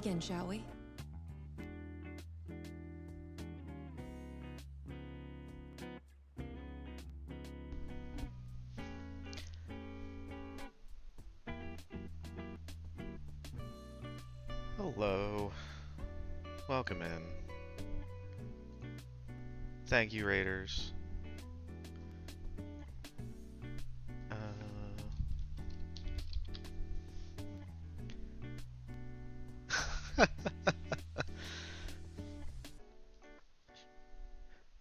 begin, shall we? Hello. Welcome in. Thank you, Raiders.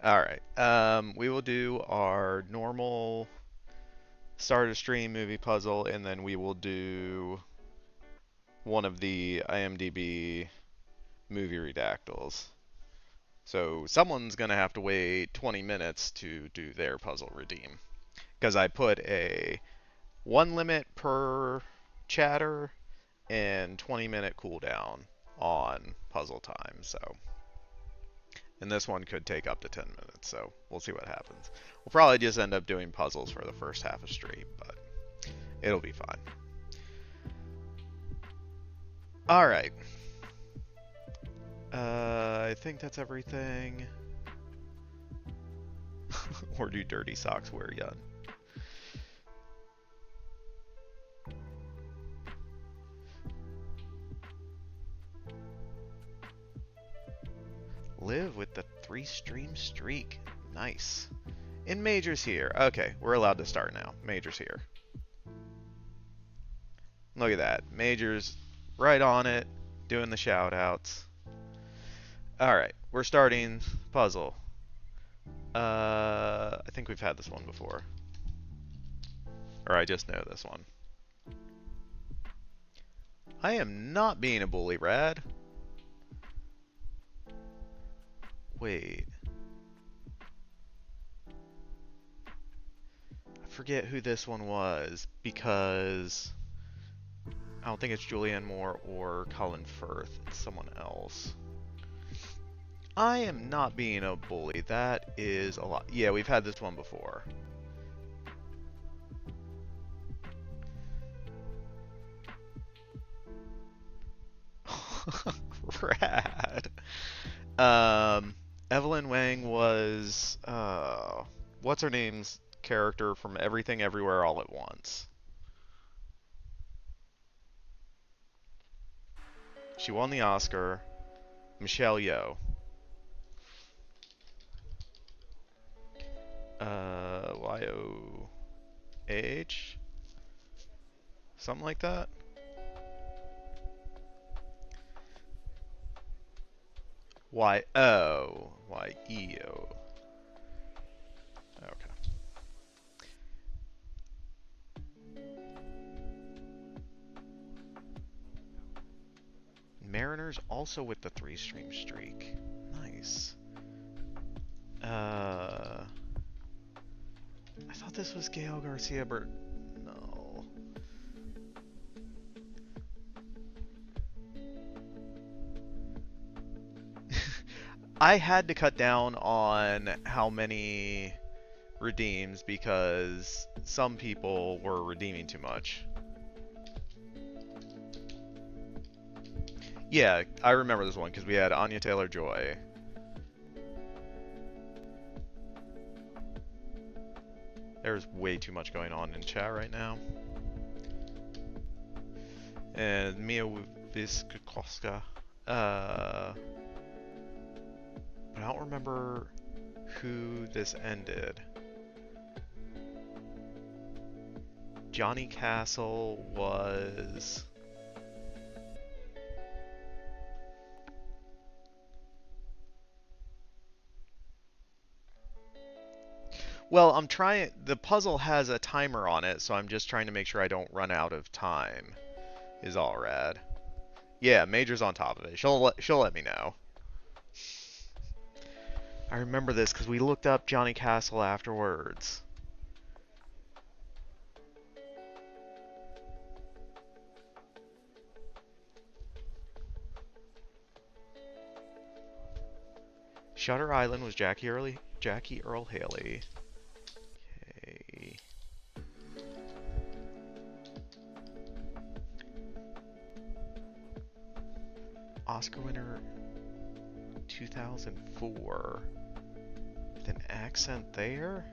Alright. We will do our normal start a stream movie puzzle, and then we will do one of the IMDb movie redactals. So someone's gonna have to wait 20 minutes to do their puzzle redeem. Because I put a 1 limit per chatter and 20-minute cooldown on puzzle time, so. And this one could take up to 10 minutes, so we'll see what happens. We'll probably just end up doing puzzles for the first half of stream, but it'll be fine. Alright. I think that's everything. Or do dirty socks wear yun? Live with the 3-stream streak. Nice. And Major's here. Okay, we're allowed to start now. Major's here. Look at that. Major's right on it, doing the shout-outs. Alright, we're starting puzzle. I think we've had this one before. Or I just know this one. I am not being a bully, Rad. Wait. I forget who this one was, because I don't think it's Julianne Moore or Colin Firth. It's someone else. I am not being a bully. That is a lot. Yeah, we've had this one before. Rad. Evelyn Wang was what's her name's character from Everything Everywhere All at Once. She won the Oscar. Michelle Yeoh. Y-O-A-H? Something like that? Y-O. Y-E-O. Okay. Mariners also with the 3-stream streak. Nice. I thought this was Gael Garcia Bert. No. I had to cut down on how many redeems because some people were redeeming too much. Yeah, I remember this one because we had Anya Taylor-Joy. There's way too much going on in chat right now. And Mia Wyszkowska. But I don't remember who this ended. Johnny Castle was... Well, I'm trying... The puzzle has a timer on it, so I'm just trying to make sure I don't run out of time. Is all rad. Yeah, Major's on top of it. She'll let me know. I remember this because we looked up Johnny Castle afterwards. Shutter Island was Jackie Earl Haley. Okay. Oscar winner 2004 with an accent there?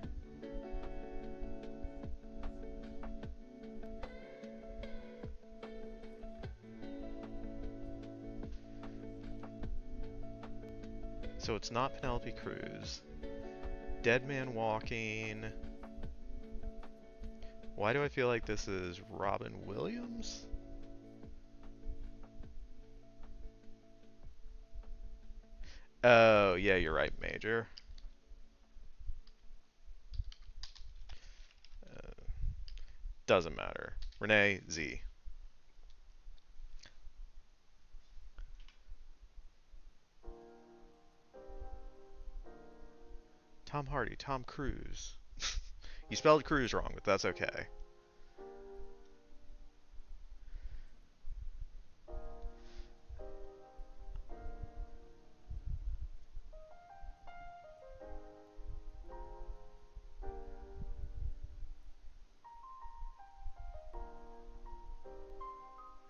So it's not Penelope Cruz. Dead Man Walking. Why do I feel like this is Robin Williams? Oh, yeah, you're right, Major. Doesn't matter. Renee Z. Tom Hardy, Tom Cruise. You spelled Cruise wrong, but that's okay.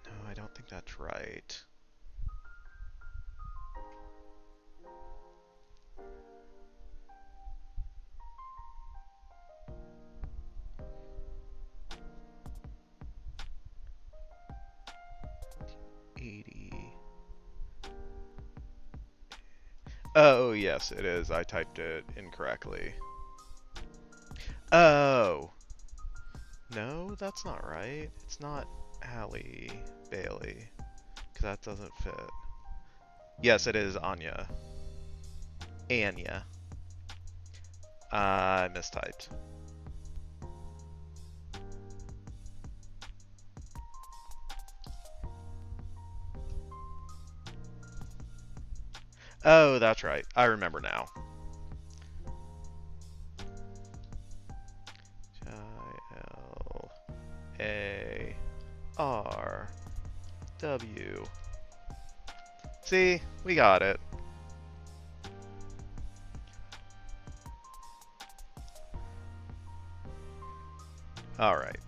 No, I don't think that's right. Oh, yes, it is. I typed it incorrectly. Oh. No, that's not right. It's not Halle Bailey, because that doesn't fit. Yes, it is Anya. Anya. I mistyped. Oh, that's right. I remember now. L-A-R-W. See? We got it. Alright.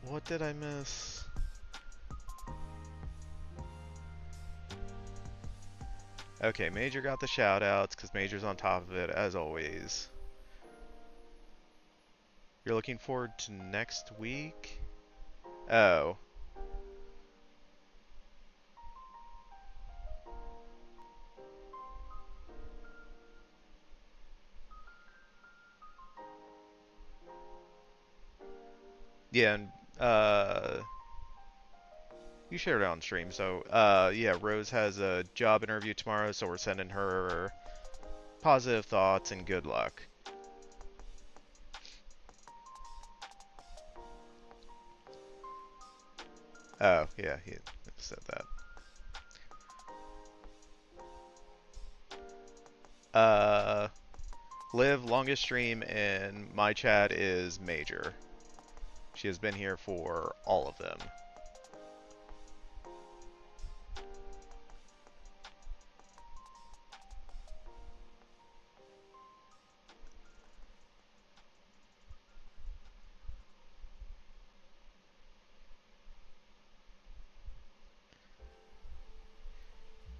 What did I miss? Okay, Major got the shoutouts because Major's on top of it as always. You're looking forward to next week? Oh. Yeah, and you shared it on stream, so yeah, Rose has a job interview tomorrow, so we're sending her positive thoughts and good luck. Oh, yeah, he said that. Liv, longest stream in my chat is Major. She has been here for all of them.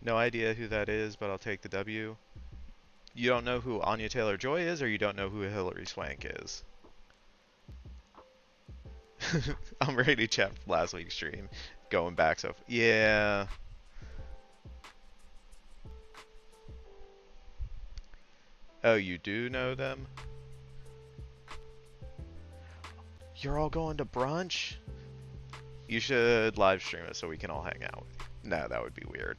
No idea who that is, but I'll take the W. You don't know who Anya Taylor-Joy is, or you don't know who Hilary Swank is? I'm ready to chat last week's stream. Going back so... Yeah. Oh, you do know them? You're all going to brunch? You should live stream it so we can all hang out. No, that would be weird.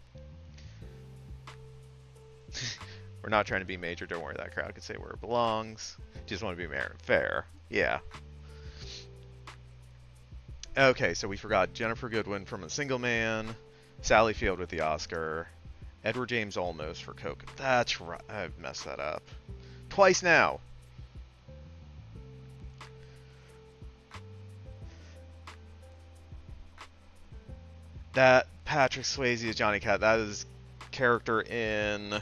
We're not trying to be Major. Don't worry, that crowd can say where it belongs. Just want to be fair. Yeah. Okay, so we forgot Jennifer Goodwin from A Single Man, Sally Field with the Oscar, Edward James Olmos for Coke. That's right. I've messed that up. Twice now. That Patrick Swayze is Johnny Cat. That is character in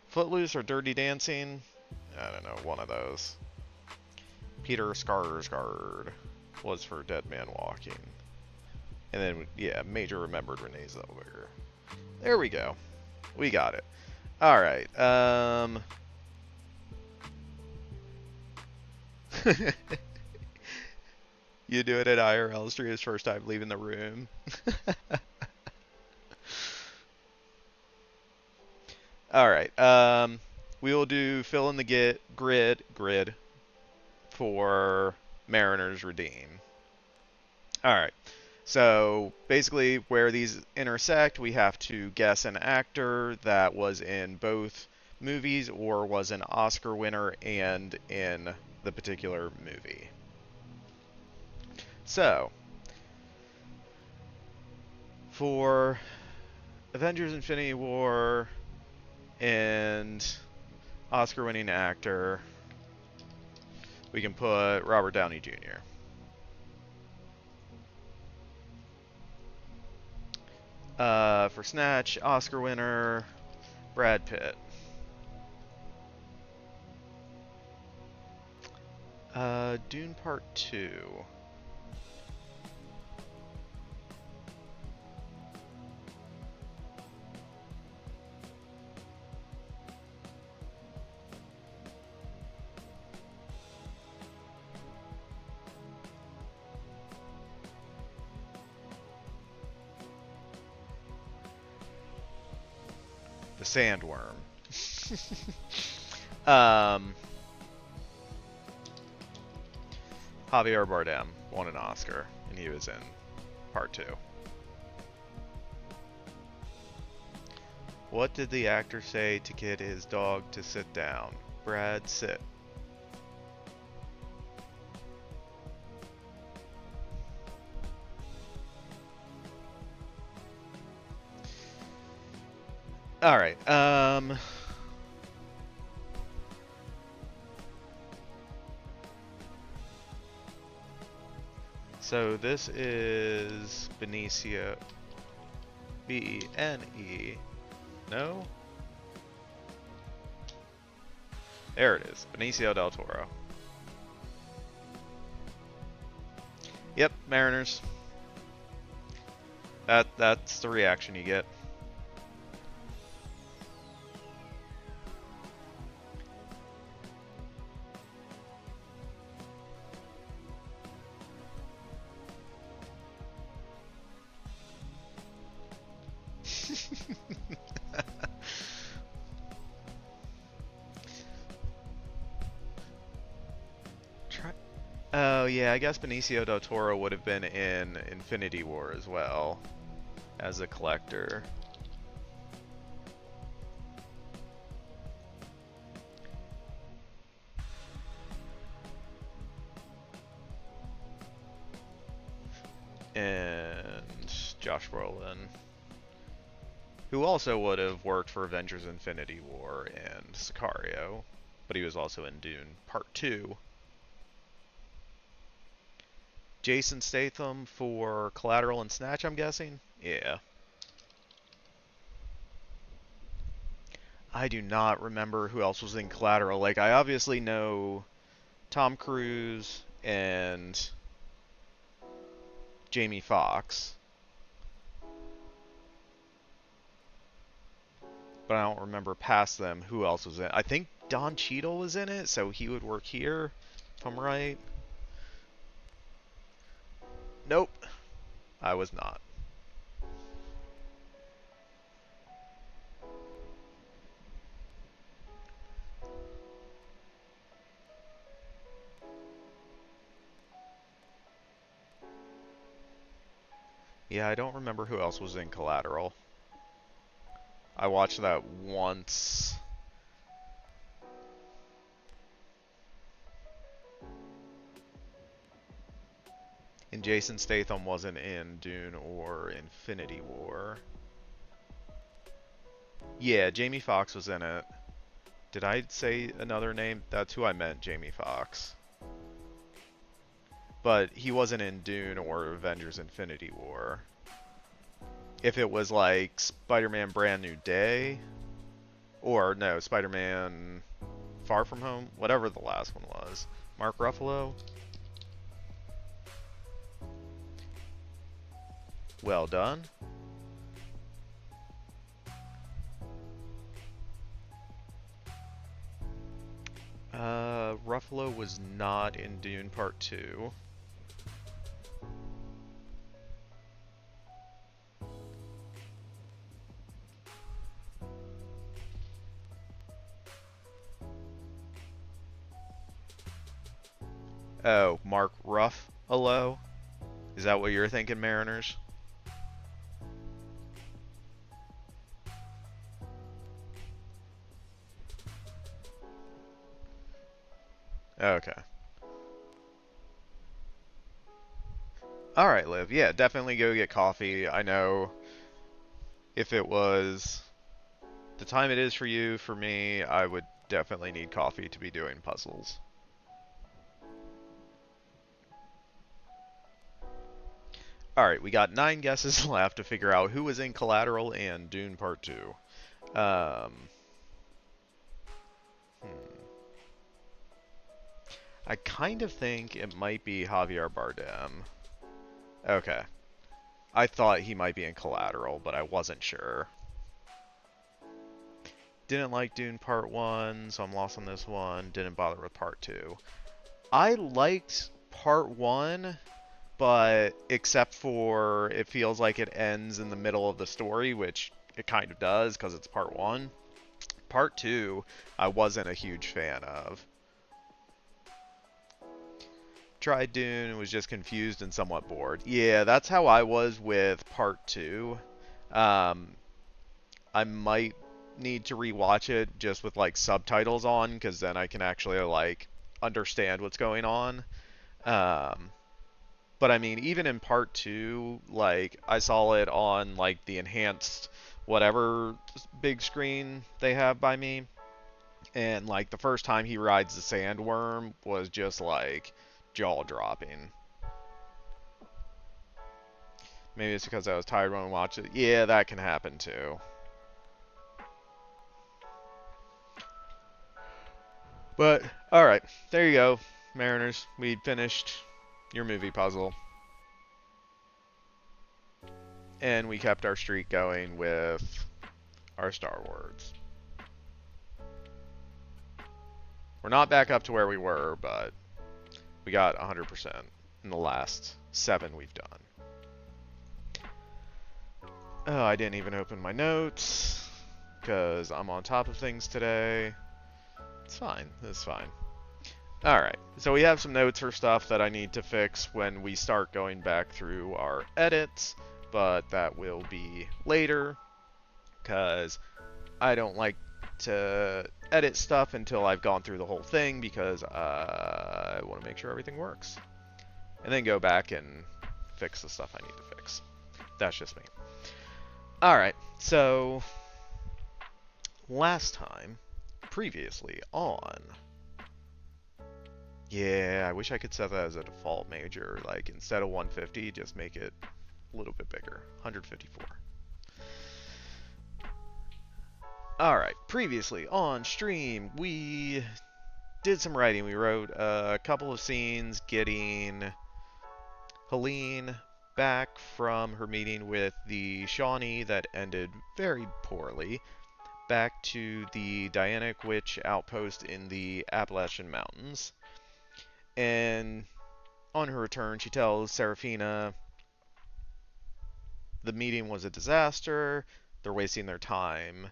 Footloose or Dirty Dancing. I don't know, one of those. Peter Skarsgård was for Dead Man Walking. And then, yeah, Major remembered Renee Zellweger. There we go. We got it. All right. You do it at IRL Street his first time leaving the room. All right. We will do fill in the grid for Mariners Redeem. All right. So basically, where these intersect, we have to guess an actor that was in both movies or was an Oscar winner and in the particular movie. So, for Avengers Infinity War and Oscar-winning actor, we can put Robert Downey Jr. For Snatch, Oscar winner, Brad Pitt. Dune Part 2. The Sandworm. Javier Bardem won an Oscar, and he was in Part 2. What did the actor say to get his dog to sit down? Brad, sit. All right. So this is Benicio. B-E-N-E. No? There it is. Benicio del Toro. Yep, Mariners. That's the reaction you get. Oh yeah, I guess Benicio del Toro would have been in Infinity War as well, as a collector. And Josh Brolin, who also would have worked for Avengers Infinity War and Sicario, but he was also in Dune Part 2. Jason Statham for Collateral and Snatch, I'm guessing? Yeah. I do not remember who else was in Collateral. Like, I obviously know Tom Cruise and Jamie Foxx, but I don't remember past them who else was in it. I think Don Cheadle was in it, so he would work here, if I'm right. Nope, I was not. Yeah, I don't remember who else was in Collateral. I watched that once. And Jason Statham wasn't in Dune or Infinity War. Yeah, Jamie Foxx was in it. Did I say another name? That's who I meant, Jamie Foxx. But he wasn't in Dune or Avengers Infinity War. If it was like Spider-Man Brand New Day, or no, Spider-Man Far From Home, whatever the last one was. Mark Ruffalo? Well done. Ruffalo was not in Dune Part 2. Oh, Mark Ruffalo? Is that what you're thinking, Mariners? Okay. Alright, Liv. Yeah, definitely go get coffee. I know if it was the time it is for you, for me, I would definitely need coffee to be doing puzzles. Alright, we got 9 guesses left to figure out who was in Collateral and Dune Part 2. Um, hmm. I kind of think it might be Javier Bardem. Okay. I thought he might be in Collateral, but I wasn't sure. Didn't like Dune Part 1, so I'm lost on this one. Didn't bother with Part 2. I liked Part 1, but except for it feels like it ends in the middle of the story, which it kind of does because it's Part 1. Part 2, I wasn't a huge fan of. Tried Dune and was just confused and somewhat bored. Yeah, that's how I was with Part 2. Um, I might need to rewatch it just with like subtitles on, because then I can actually like understand what's going on. Um, but I mean, even in Part 2, like I saw it on like the enhanced whatever big screen they have by me, and like the first time he rides the sandworm was just like jaw dropping. Maybe it's because I was tired when I watched it. Yeah, that can happen too. But, alright, there you go, Mariners. We finished your movie puzzle. And we kept our streak going with our Star Wars. We're not back up to where we were, but we got 100% in the last 7 we've done. Oh, I didn't even open my notes, because I'm on top of things today. It's fine, it's fine. Alright, so we have some notes for stuff that I need to fix when we start going back through our edits, but that will be later, because I don't like to edit stuff until I've gone through the whole thing, because I want to make sure everything works. And then go back and fix the stuff I need to fix. That's just me. Alright, so last time, previously on... Yeah, I wish I could set that as a default major. Like, instead of 150, just make it a little bit bigger. 154. Alright, previously on stream, we did some writing. We wrote a couple of scenes getting Helene back from her meeting with the Shawnee that ended very poorly, back to the Dianic Witch outpost in the Appalachian Mountains. And on her return, she tells Serafina the meeting was a disaster, they're wasting their time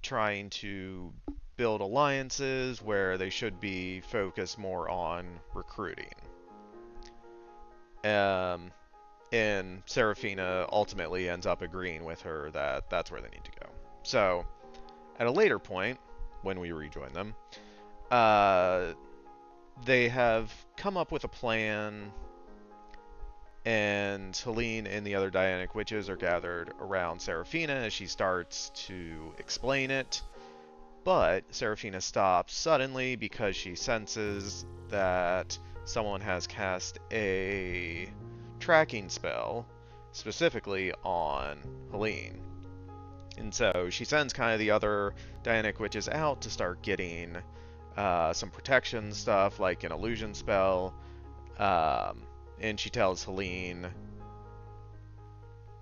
trying to build alliances where they should be focused more on recruiting. And Serafina ultimately ends up agreeing with her that that's where they need to go. So, at a later point, when we rejoin them, they have come up with a plan, and Helene and the other Dianic witches are gathered around Serafina as she starts to explain it. But Serafina stops suddenly because she senses that someone has cast a tracking spell, specifically on Helene. And so she sends kind of the other Dianic witches out to start getting some protection stuff, like an illusion spell. And she tells Helene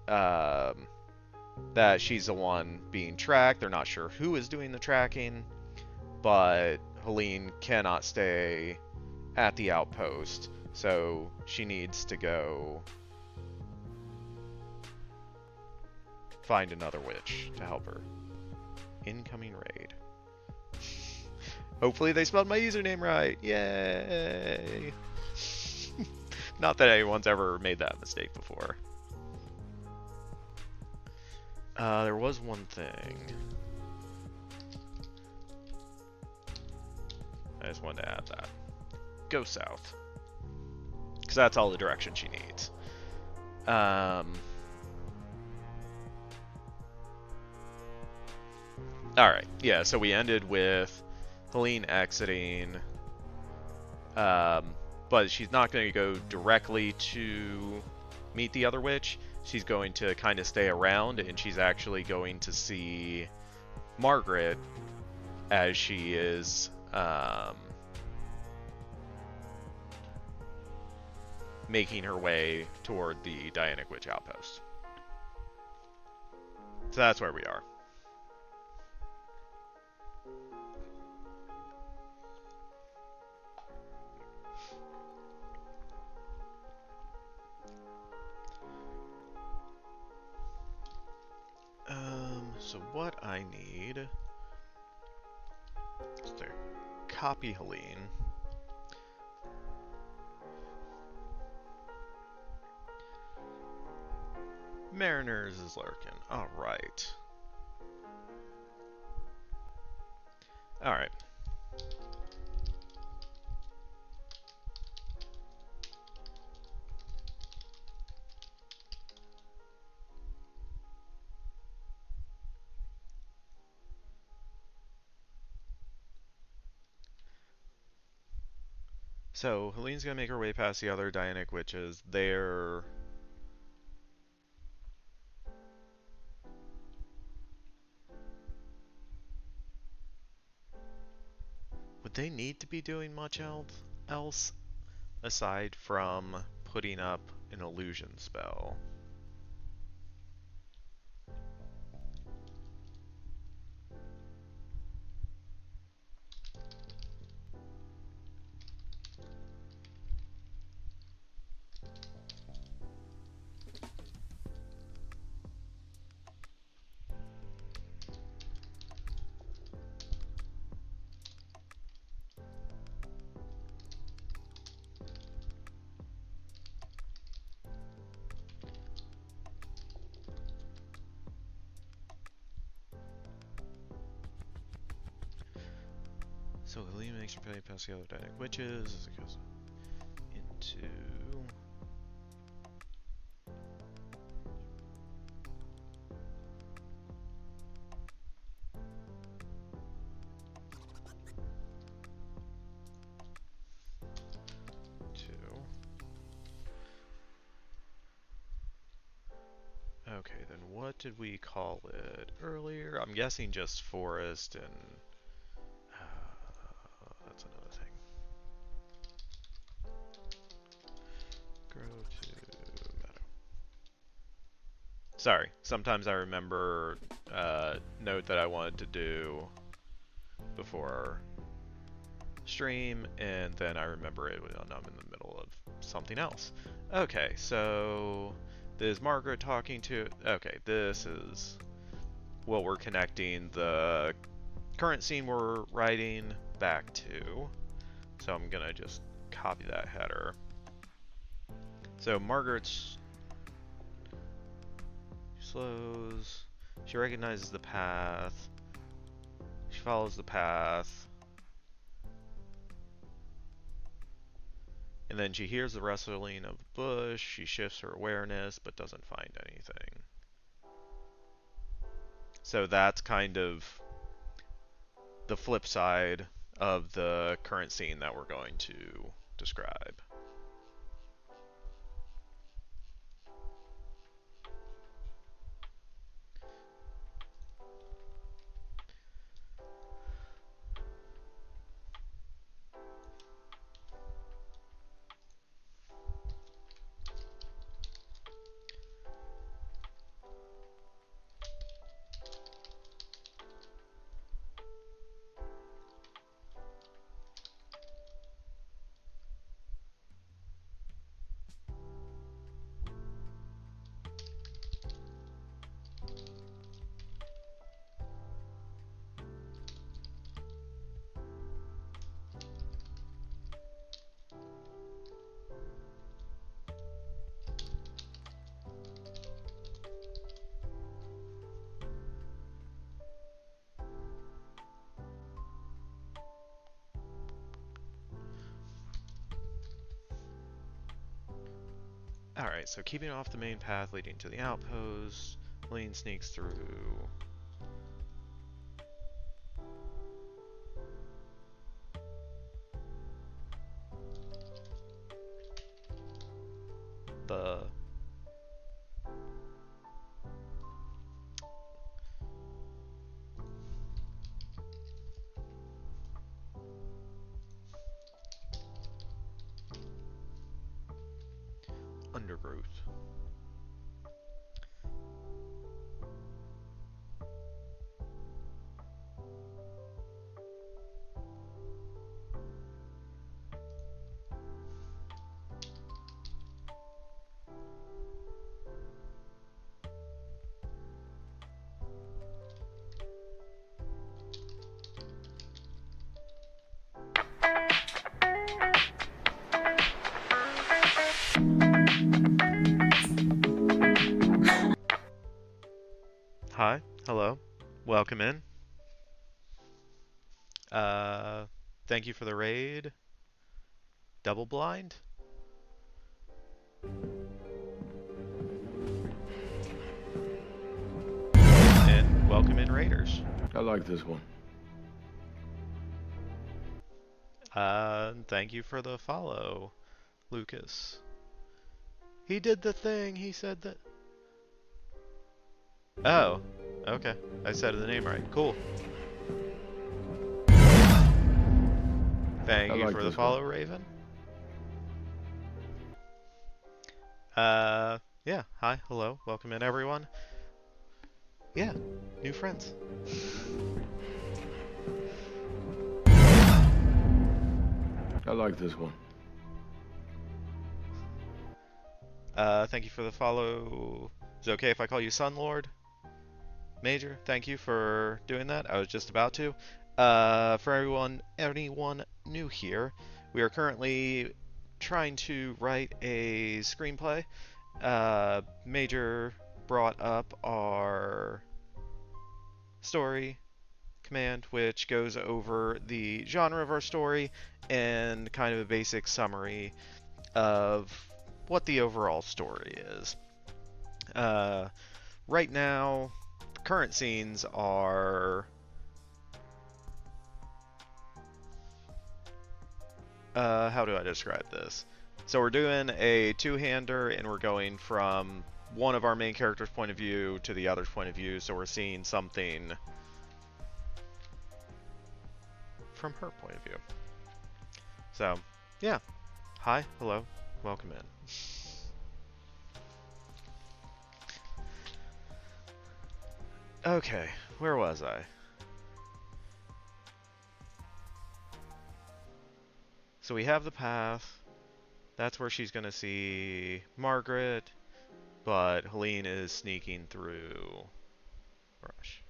that she's the one being tracked. They're not sure who is doing the tracking, but Helene cannot stay at the outpost, so she needs to go find another witch to help her. Incoming raid. Hopefully they spelled my username right. Yay! Not that anyone's ever made that mistake before. There was one thing. I just wanted to add that. Go south. Because that's all the direction she needs. Alright, yeah, so we ended with Helene exiting. But she's not going to go directly to meet the other witch. She's going to kind of stay around, and she's actually going to see Margaret as she is making her way toward the Dianic Witch outpost. So that's where we are. So what I need is to copy Helene. Mariners is lurking. Alright. Alright. So, Helene's gonna make her way past the other Dianic witches. They're... Would they need to be doing much else aside from putting up an illusion spell? So Helene makes her way past the other Dianic witches as it goes into... Okay, then what did we call it earlier? I'm guessing just forest and... that's another thing. Grow to meadow. Sorry, sometimes I remember note that I wanted to do before stream, and then I remember it when I'm in the middle of something else. Okay, so this is Margaret talking to... Okay, this is what we're connecting the current scene we're writing back to. So I'm gonna just copy that header. So Margaret's... She slows. She recognizes the path. She follows the path. And then she hears the rustling of the bush. She shifts her awareness, but doesn't find anything. So that's kind of the flip side of the current scene that we're going to describe. Alright, so keeping off the main path leading to the outpost, Lean sneaks through the undergrowth. Hi, hello, welcome in. Uh, Thank you for the raid. Double blind? And welcome in raiders. I like this one. Thank you for the follow, Lucas. He did the thing, he said that. Oh, okay. I said the name right. Cool. Thank you for the follow, Raven. Yeah. Hi, hello, welcome in, everyone. Yeah, new friends. I like this one. Thank you for the follow. Is it okay if I call you Sun Lord? Major, thank you for doing that. I was just about to. For anyone new here, we are currently trying to write a screenplay. Major brought up our story command, which goes over the genre of our story and kind of a basic summary of what the overall story is. Right now, current scenes are how do I describe this? So we're doing a two-hander and we're going from one of our main character's point of view to the other's point of view, so we're seeing something from her point of view. So, yeah. Hi, hello, welcome in. Okay, where was I? So we have the path. That's where she's gonna see Margaret, but Helene is sneaking through brush.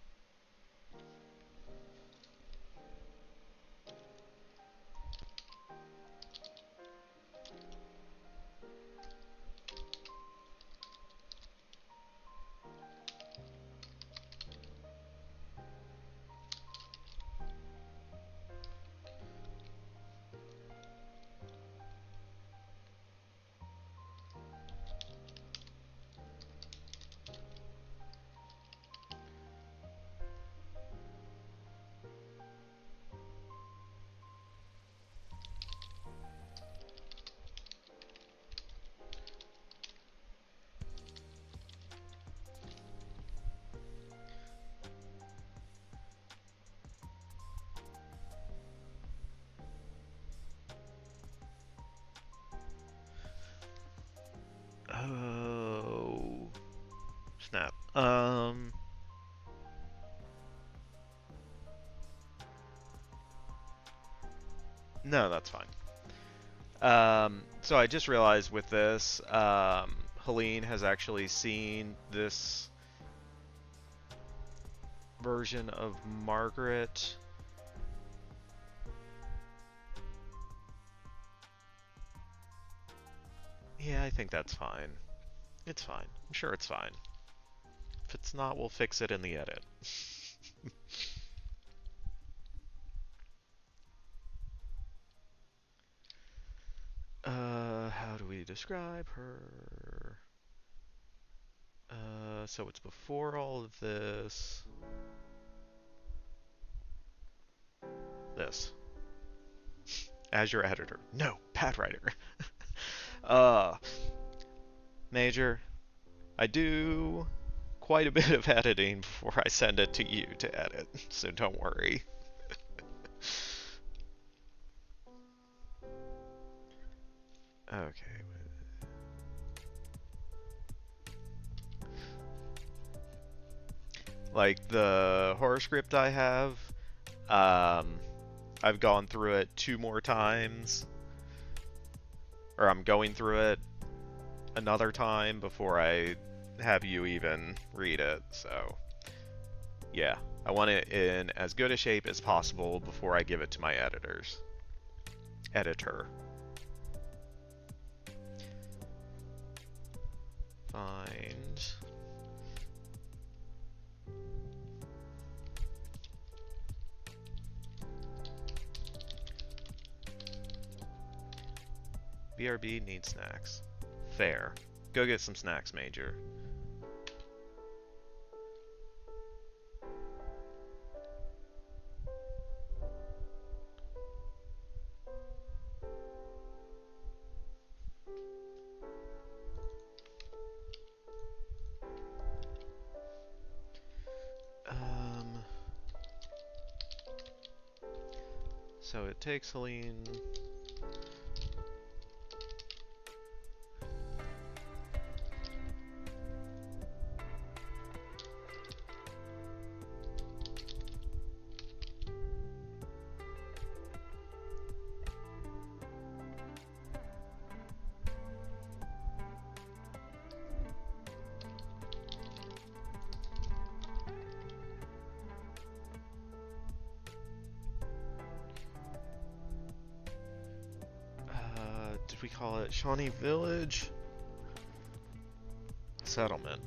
Oh, snap. No, that's fine. So I just realized with this, Helene has actually seen this version of Margaret. Yeah, I think that's fine. It's fine. I'm sure it's fine. If it's not, we'll fix it in the edit. How do we describe her? So it's before all of this. This. As your editor. No, bad writer. uh, Major, I do quite a bit of editing before I send it to you to edit, so don't worry. Okay. Like the horror script I have, I've gone through it 2 more times, or I'm going through it another time before I have you even read it, so yeah. I want it in as good a shape as possible before I give it to my editor. Find BRB needs snacks. Fair. Go get some snacks, Major. So it takes Helene. Did we call it Shawnee Village? Settlement.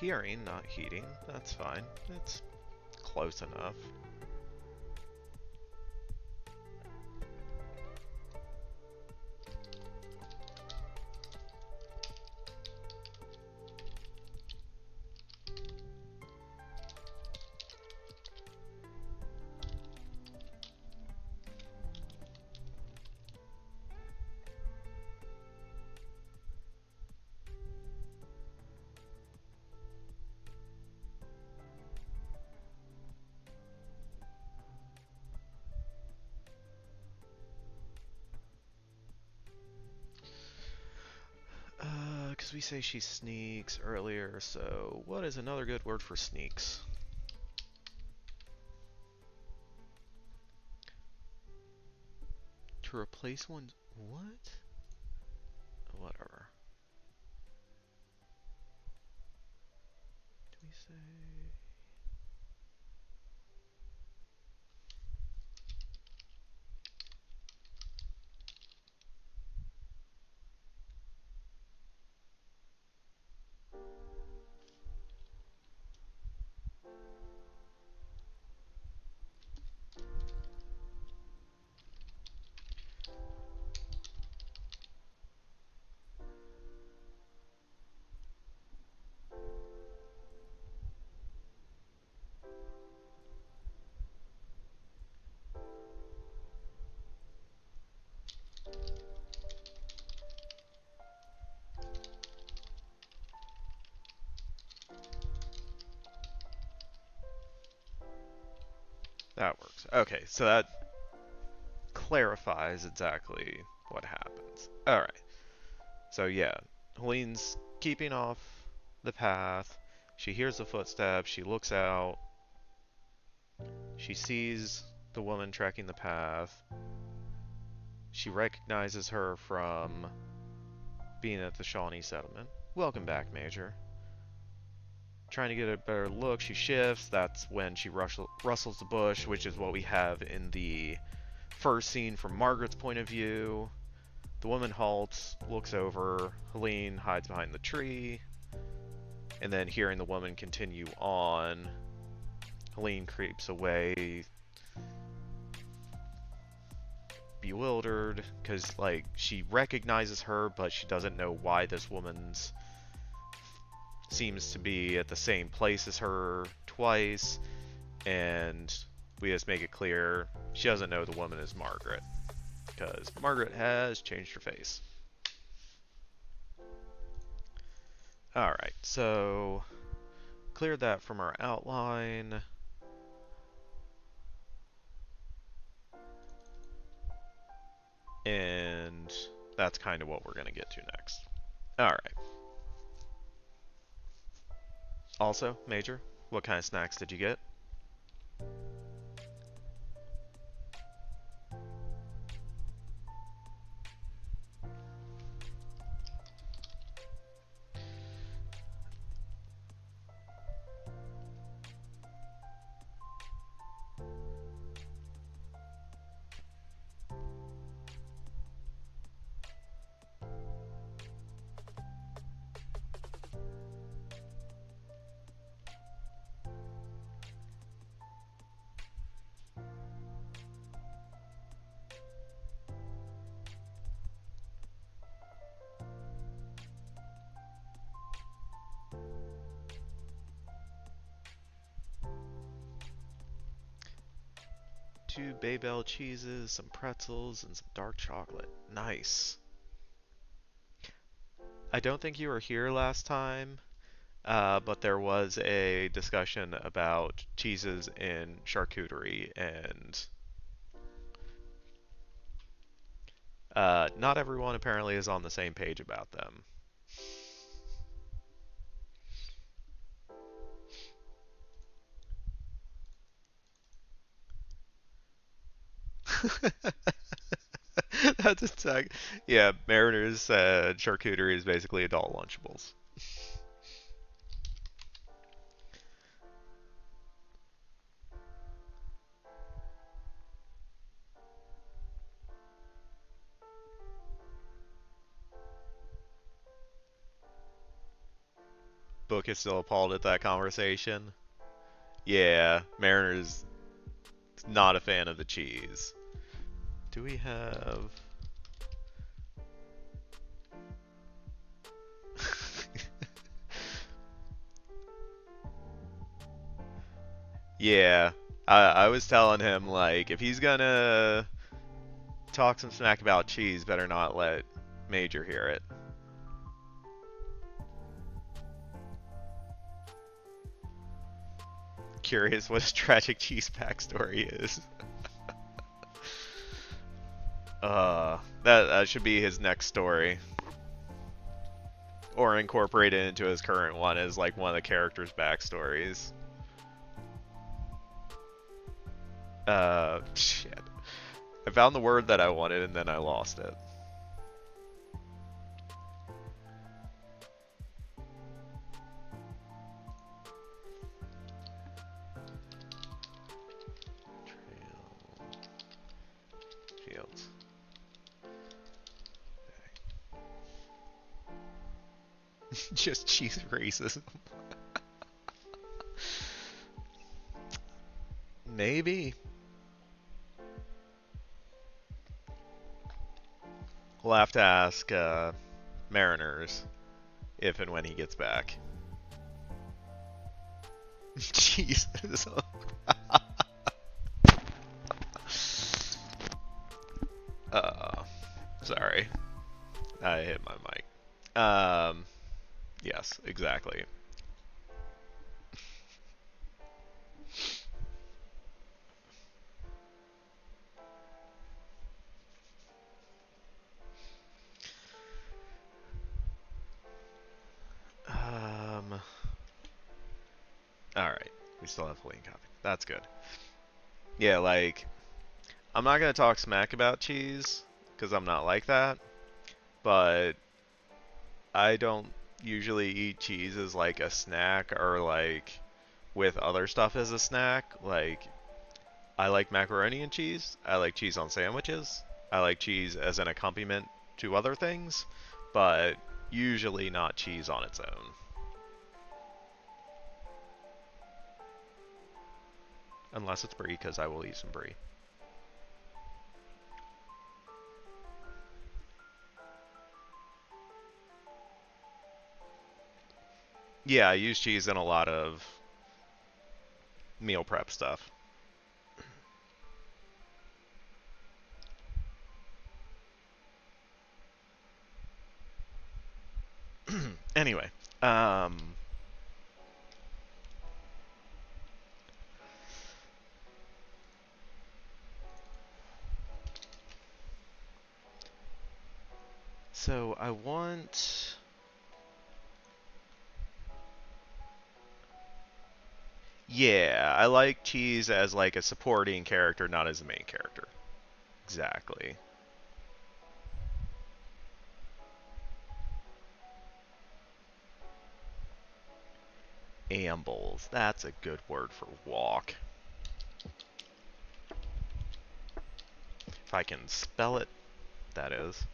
Hearing, not heating. That's fine. It's close enough. Because we say she sneaks earlier, so what is another good word for sneaks? To replace one... What? Whatever. Do we say... That works. Okay, so that clarifies exactly what happens. Alright. So yeah, Helene's keeping off the path. She hears the footsteps. She looks out. She sees the woman tracking the path. She recognizes her from being at the Shawnee settlement. Welcome back, Major. Trying to get a better look, she shifts. That's when she rustles the bush, which is what we have in the first scene from Margaret's point of view. The woman halts, looks over. Helene hides behind the tree. And then hearing the woman continue on, Helene creeps away, bewildered, because, like, she recognizes her, but she doesn't know why this woman's seems to be at the same place as her twice, and we just make it clear she doesn't know the woman is Margaret, because Margaret has changed her face. Alright, so clear that from our outline. And that's kind of what we're going to get to next. Alright. Also, Major, what kind of snacks did you get? Two Babel cheeses, some pretzels, and some dark chocolate. Nice. I don't think you were here last time, but there was a discussion about cheeses in charcuterie, and not everyone apparently is on the same page about them. That's exact. Yeah, Mariners charcuterie is basically adult Lunchables. Book is still appalled at that conversation. Yeah, Mariners not a fan of the cheese. Do we have... Yeah, I was telling him, like, if he's gonna talk some smack about cheese, better not let Major hear it. Curious what his tragic cheese backstory is. That should be his next story. Or incorporate it into his current one as, like, one of the characters' backstories. Shit. I found the word that I wanted and then I lost it. Fields. Just cheese racism. Maybe. We'll have to ask Mariners if and when he gets back. Jesus. Sorry. I hit my mic. Yes, exactly. Alright. We still have link copy. That's good. Yeah, like, I'm not gonna talk smack about cheese, because I'm not like that, but I don't usually eat cheese as like a snack or like with other stuff as a snack. Like, I like macaroni and cheese. I like cheese on sandwiches. I like cheese as an accompaniment to other things, but usually not cheese on its own. Unless it's brie, because I will eat some brie. Yeah, I use cheese in a lot of meal prep stuff. Anyway, so I want... Yeah, I like cheese as like a supporting character, not as a main character. Exactly. Ambles. That's a good word for walk. If I can spell it, that is.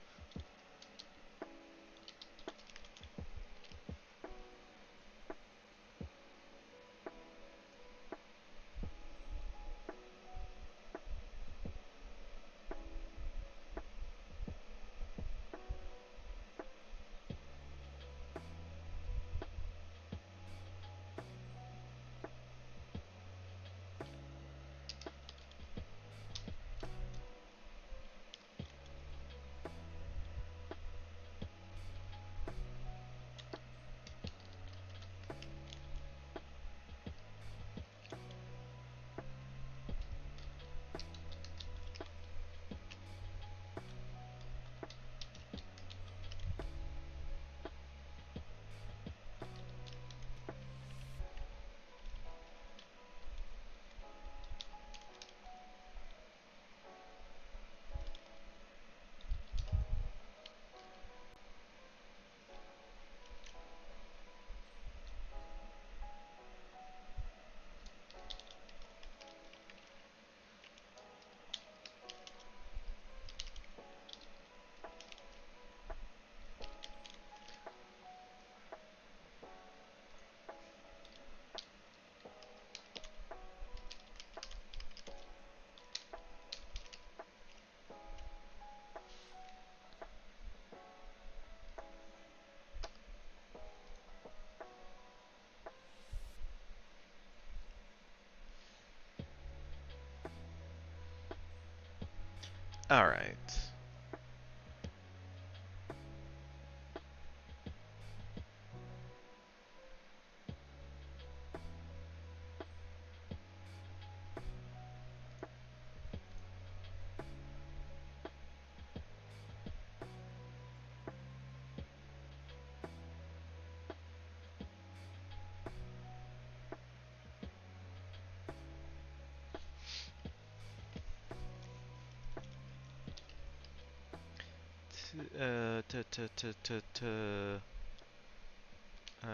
Alright.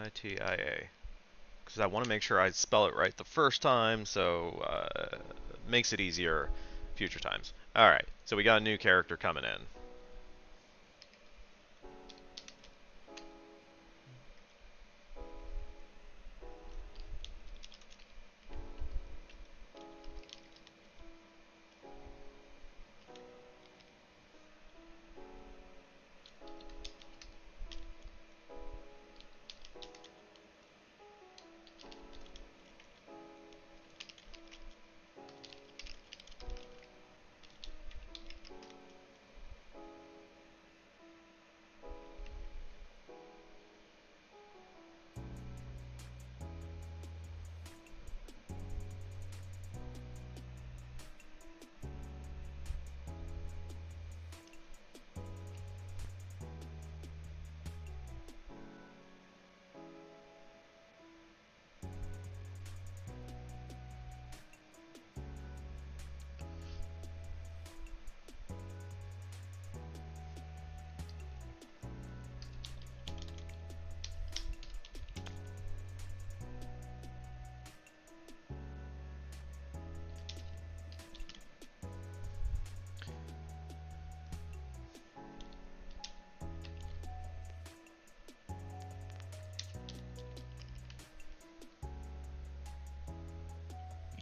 ITIA. Because I want to make sure I spell it right the first time, so makes it easier future times. Alright, so we got a new character coming in.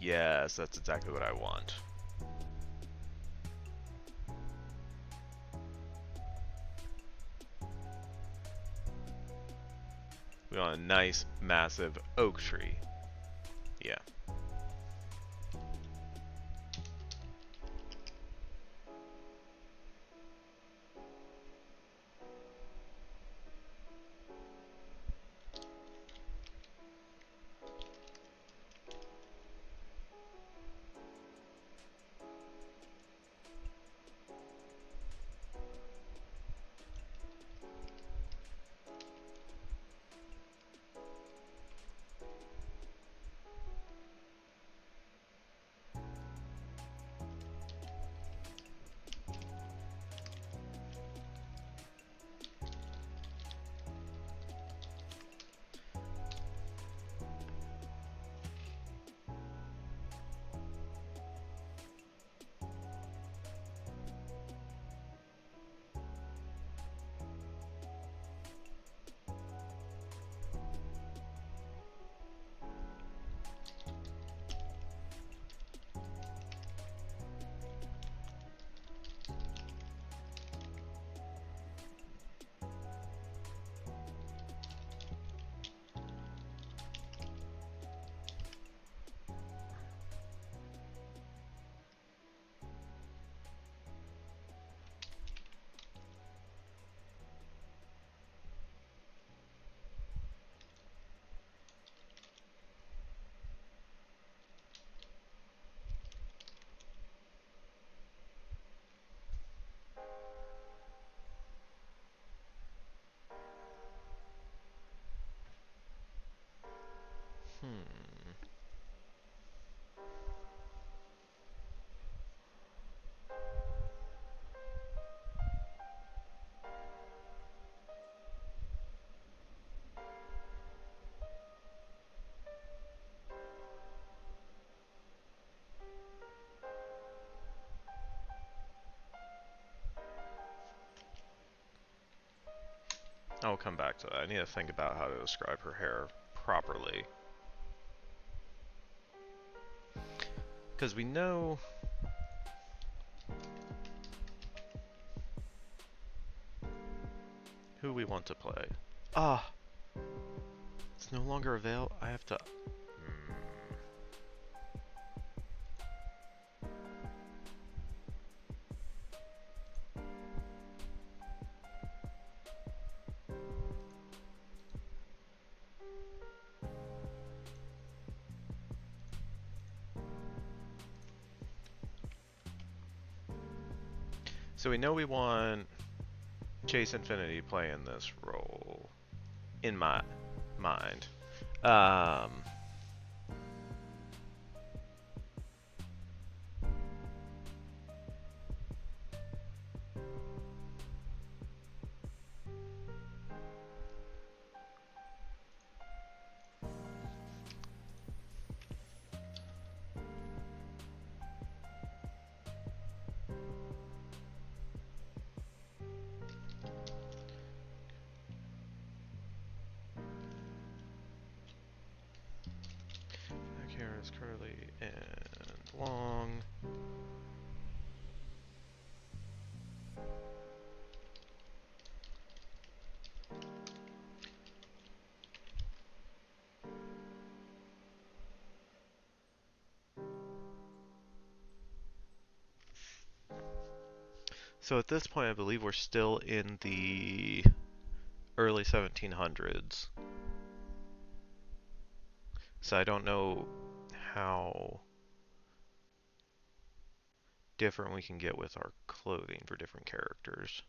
Yes, that's exactly what I want. We want a nice, massive oak tree. Yeah. I'll come back to that. I need to think about how to describe her hair properly. Because we know... who we want to play. Ah! It's no longer available. I have to... So we know we want Chase Infinity playing this role, in my mind. is curly and long. So at this point, I believe we're still in the early 1700s. So I don't know how different we can get with our clothing for different characters.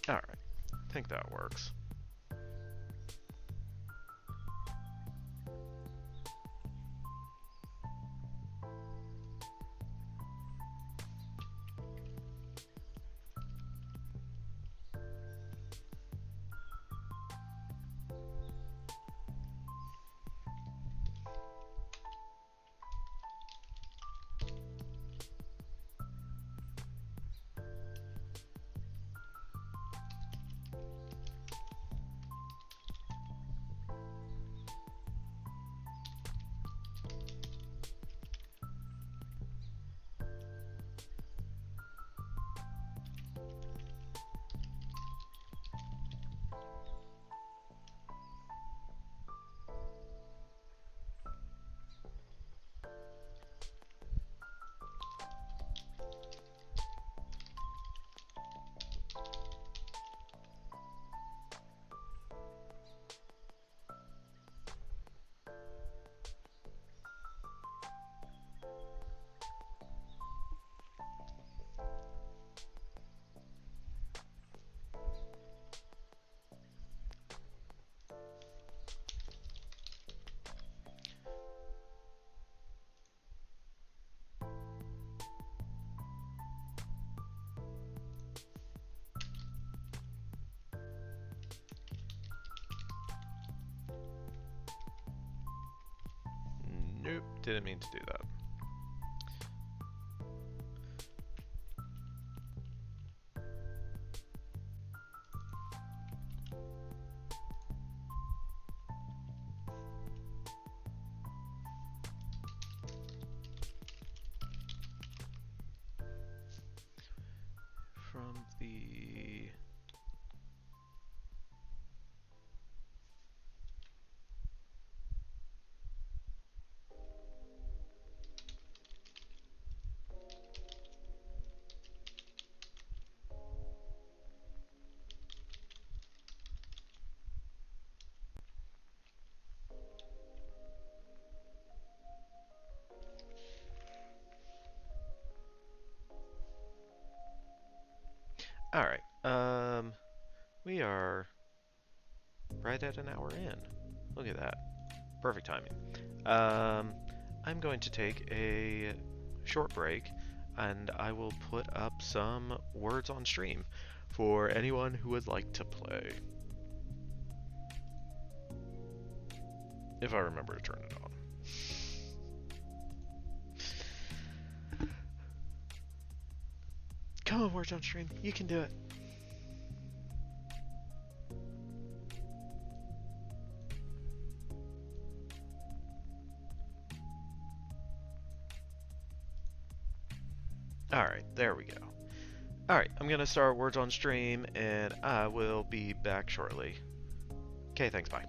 Alright, I think that works. Nope, didn't mean to do that. From the... Alright, we are right at an hour in. Look at that. Perfect timing. I'm going to take a short break, and I will put up some words on stream for anyone who would like to play. If I remember to turn it on. Come on, words on stream. You can do it. Alright, there we go. Alright, I'm gonna start words on stream, and I will be back shortly. Okay, thanks, bye.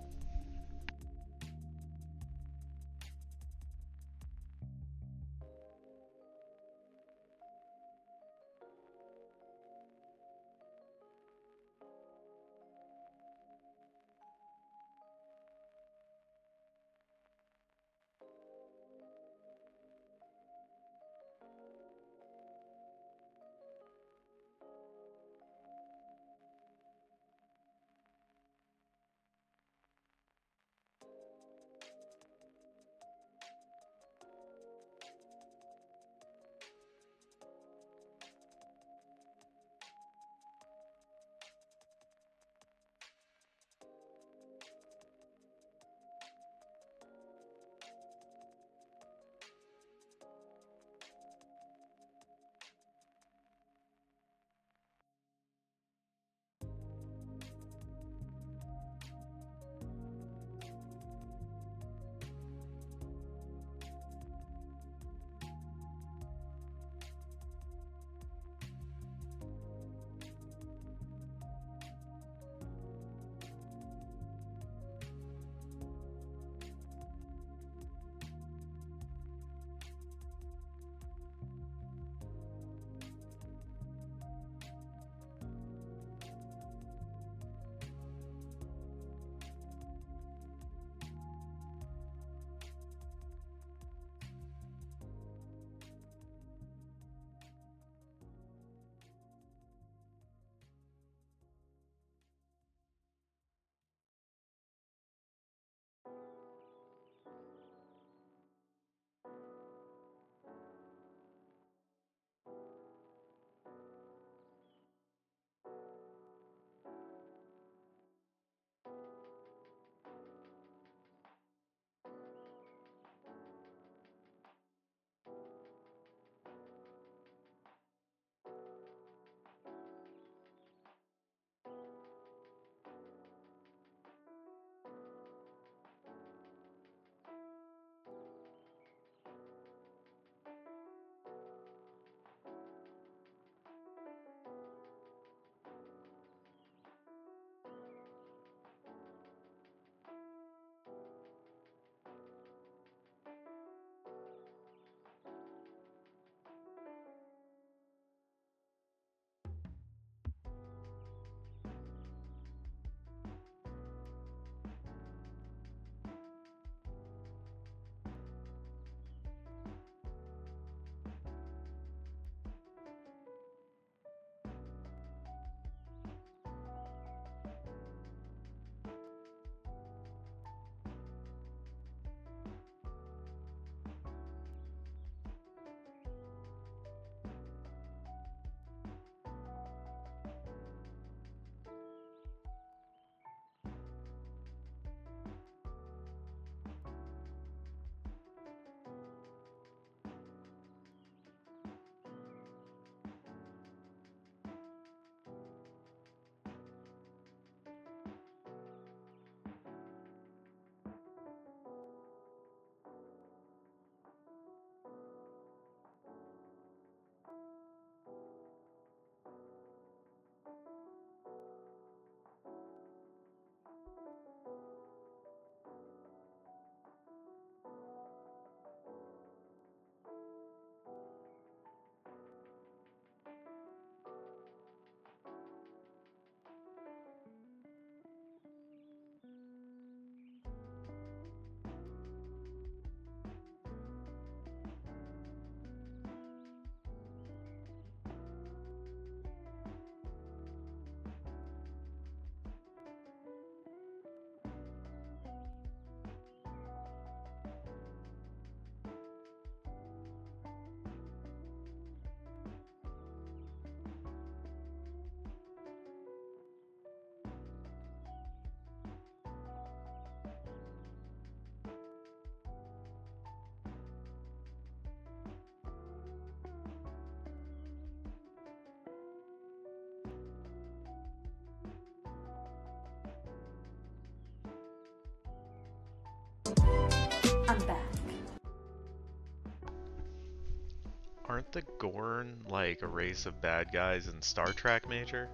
aren't the Gorn like a race of bad guys in Star Trek, Major?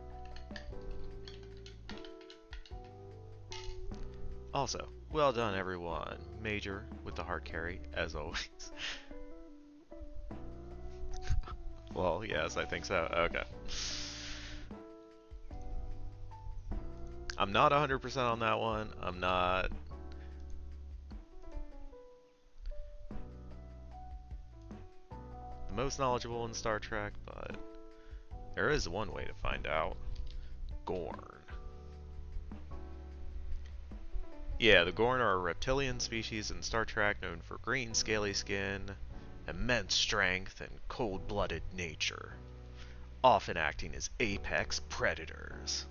Also, well done everyone. Major with the hard carry, as always. Well, yes, I think so. Okay. I'm not 100% on that one. I'm not... the most knowledgeable in Star Trek, but there is one way to find out. Gorn. Yeah, the Gorn are a reptilian species in Star Trek known for green scaly skin, immense strength, and cold-blooded nature, often acting as apex predators.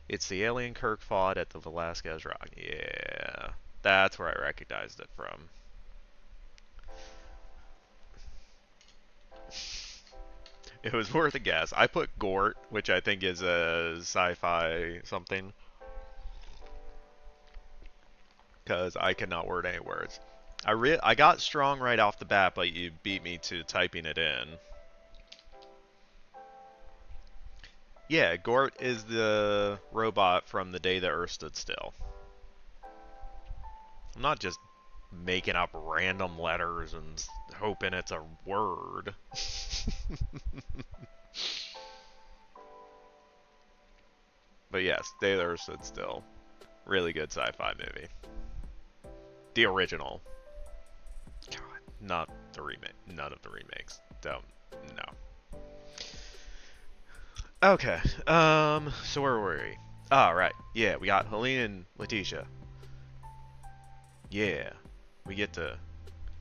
It's the alien Kirk fought at the Velasquez Rock. Yeah, that's where I recognized it from. It was worth a guess. I put Gort, which I think is a sci-fi something, because I cannot word any words. I got strong right off the bat, but you beat me to typing it in. Yeah, Gort is the robot from The Day the Earth Stood Still. I'm not just making up random letters and hoping it's a word. But yes, Day the Earth Stood Still. Really good sci-fi movie. The original. God, not the remake. None of the remakes. Don't. No. Okay. So where were we? Ah, right. Yeah, we got Helene and Letitia. Yeah. We get to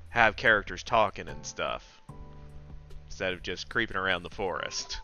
have characters talking and stuff. Instead of just creeping around the forest.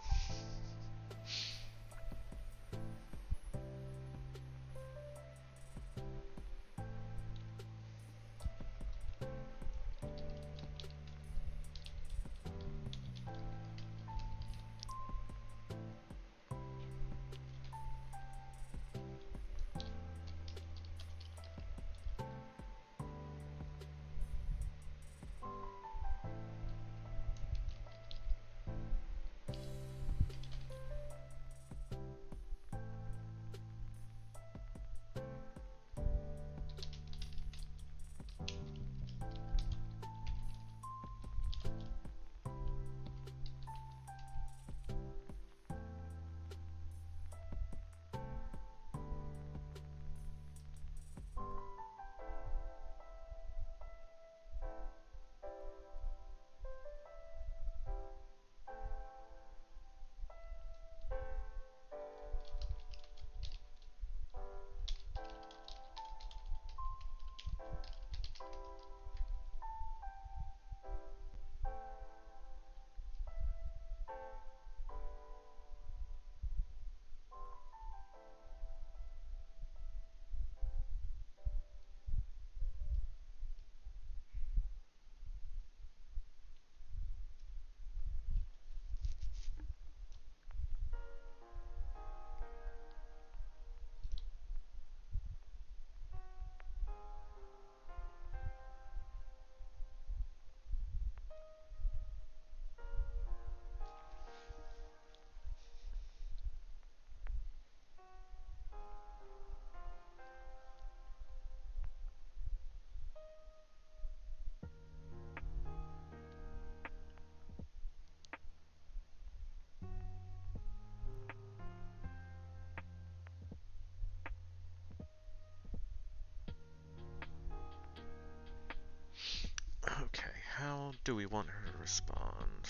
Okay, how do we want her to respond?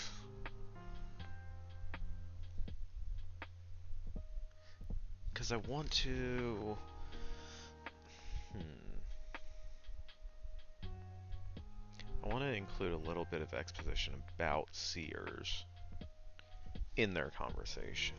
Because I want to... I want to include a little bit of exposition about seers in their conversation.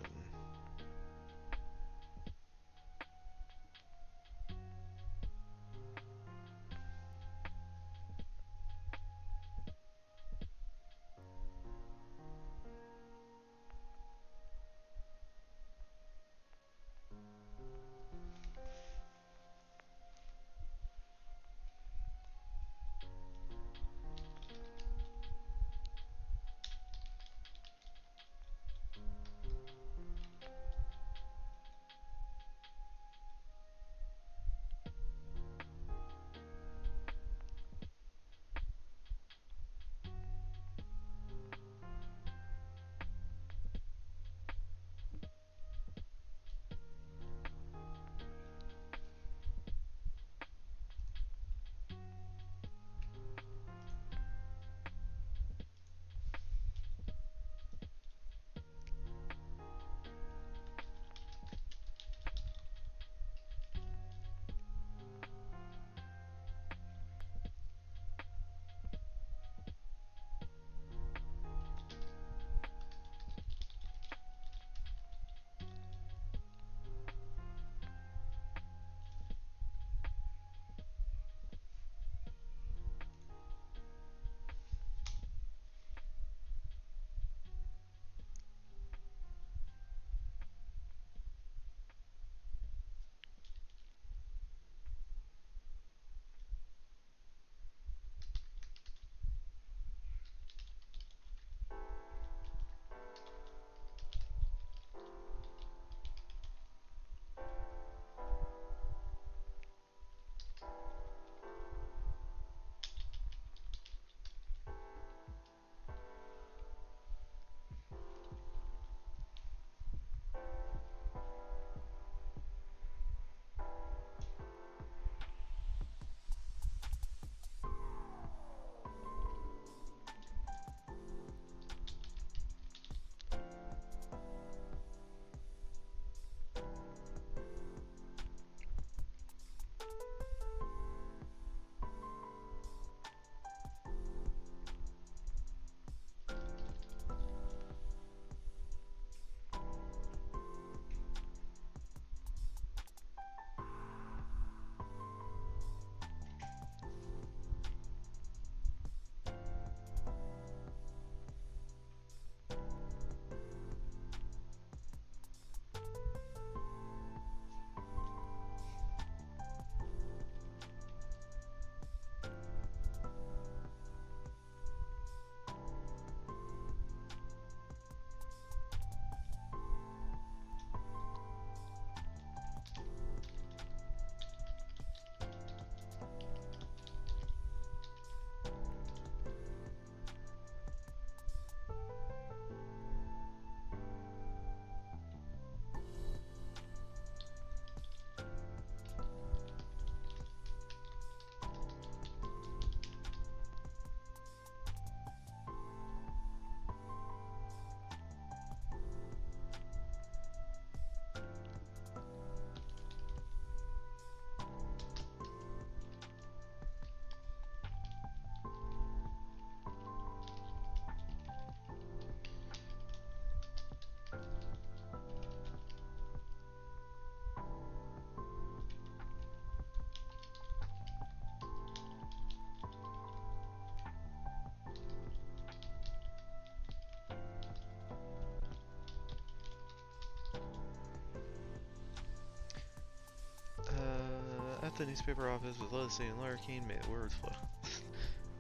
the newspaper office with Leslie and Larkin made words flow.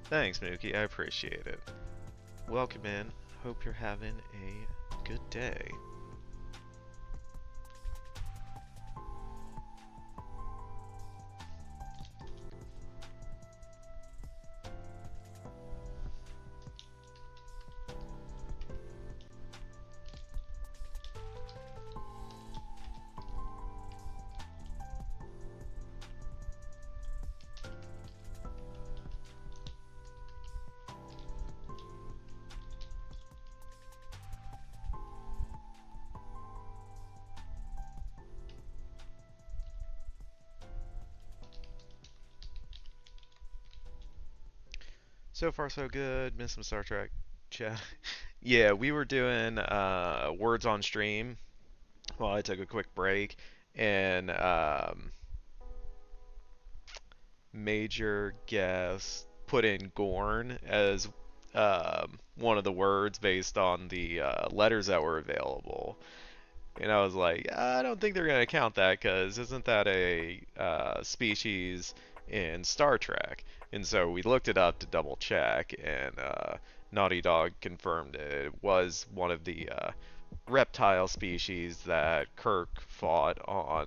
Thanks, Mookie. I appreciate it. Welcome in. Hope you're having a good day. So far, so good. Missed some Star Trek chat. Yeah, we were doing words on stream while I took a quick break, and major guest put in Gorn as one of the words based on the letters that were available. And I was like, I don't think they're going to count that because isn't that a species in Star Trek? And so we looked it up to double check, and Naughty Dog confirmed it was one of the reptile species that Kirk fought on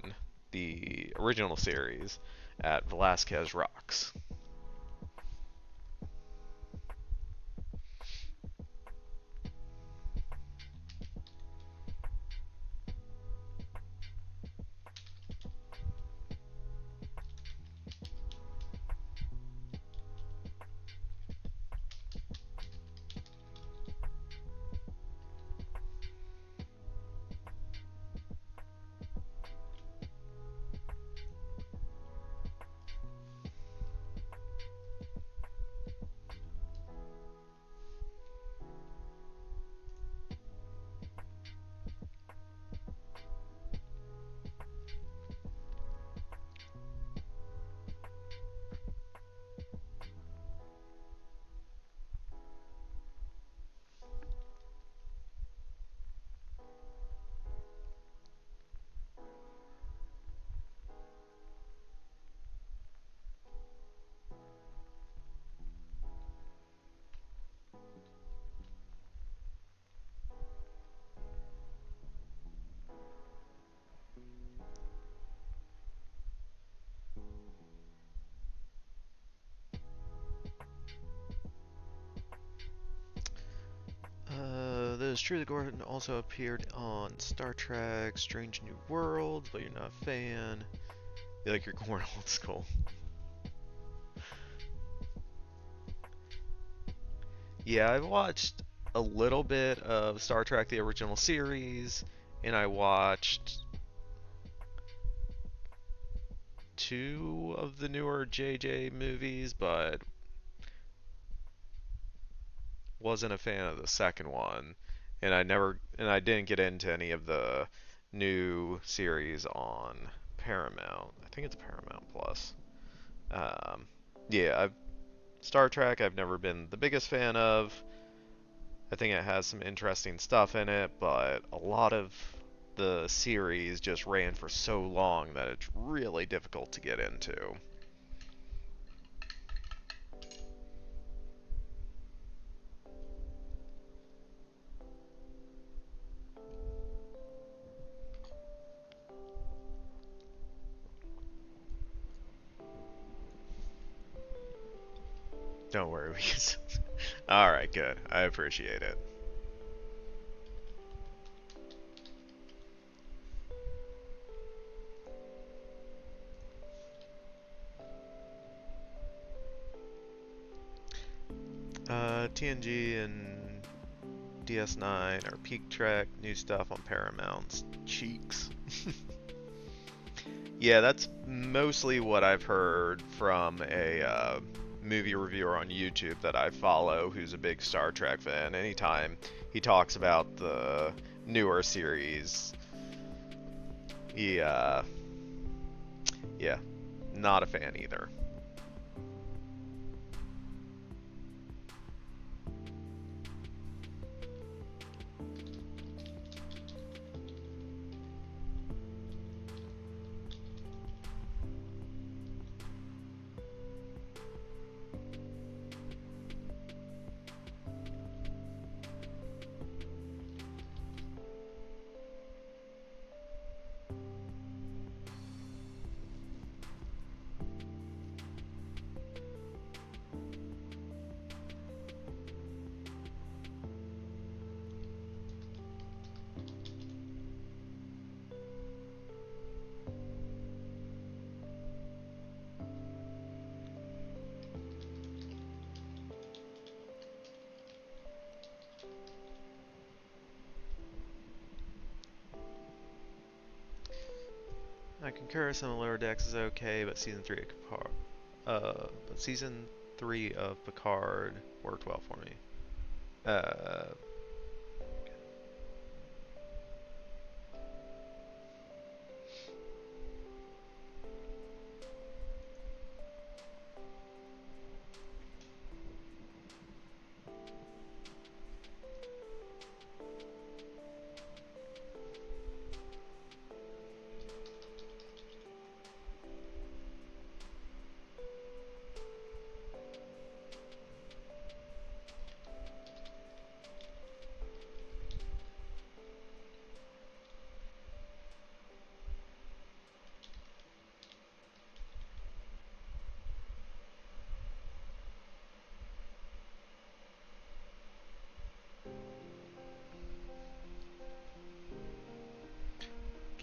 the original series at Velasquez Rocks. That is true that Gordon also appeared on Star Trek Strange New Worlds, but you're not a fan. You like your Gorn old school. Yeah, I've watched a little bit of Star Trek the original series, and I watched 2 of the newer JJ movies, but wasn't a fan of the second one, and I didn't get into any of the new series on Paramount. I think it's Paramount Plus. Um, yeah, Star Trek I've never been the biggest fan of. I think it has some interesting stuff in it, but a lot of the series just ran for so long that it's really difficult to get into. Don't worry. Alright, good. I appreciate it. TNG and DS9 are Peak Trek, new stuff on Paramount's Cheeks. Yeah, that's mostly what I've heard from a movie reviewer on YouTube that I follow who's a big Star Trek fan. Anytime he talks about the newer series, yeah, not a fan either. I concur. Some of Lower Decks is okay, but season three of Picard worked well for me. Uh,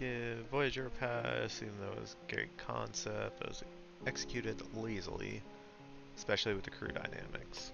Give Voyager a pass, even though it was a great concept. It was executed lazily, especially with the crew dynamics.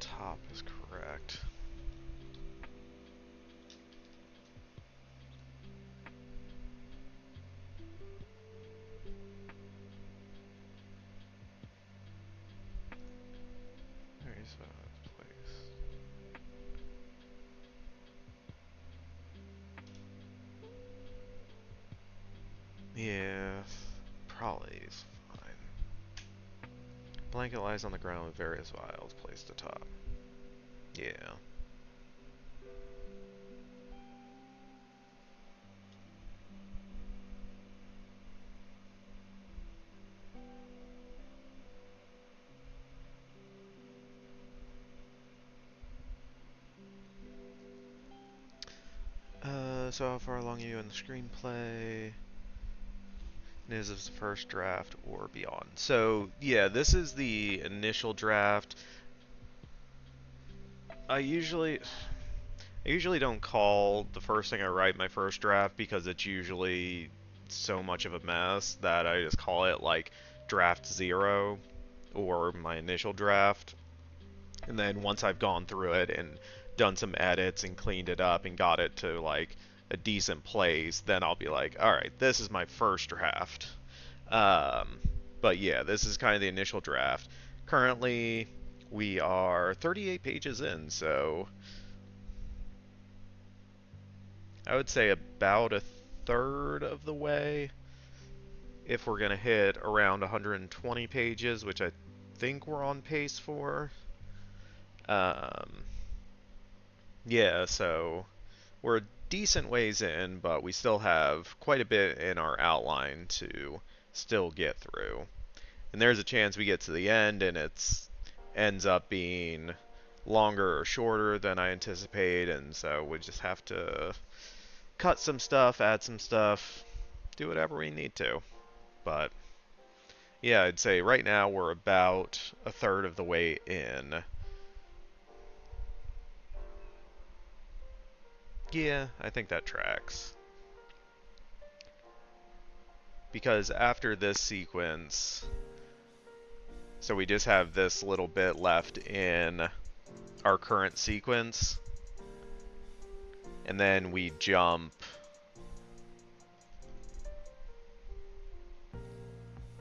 top is correct. There's a place. Yeah, probably is fine. Blanket lies on the ground with various vials placed atop. Yeah. So how far along are you in the screenplay? Is this the first draft or beyond? So yeah, this is the initial draft. I usually don't call the first thing I write my first draft because it's usually so much of a mess that I just call it like draft 0 or my initial draft. And then once I've gone through it and done some edits and cleaned it up and got it to like a decent place, then I'll be like, all right, this is my first draft. Um, but yeah, this is kind of the initial draft. Currently, we are 38 pages in, so I would say about a third of the way. If we're going to hit around 120 pages, which I think we're on pace for. Um, yeah, so we're a decent ways in, but we still have quite a bit in our outline to still get through. And there's a chance we get to the end and it's ends up being longer or shorter than I anticipate, and so we just have to cut some stuff, add some stuff, do whatever we need to. But yeah, I'd say right now we're about a third of the way in. Yeah, I think that tracks. Because after this sequence, so we just have this little bit left in our current sequence, and then we jump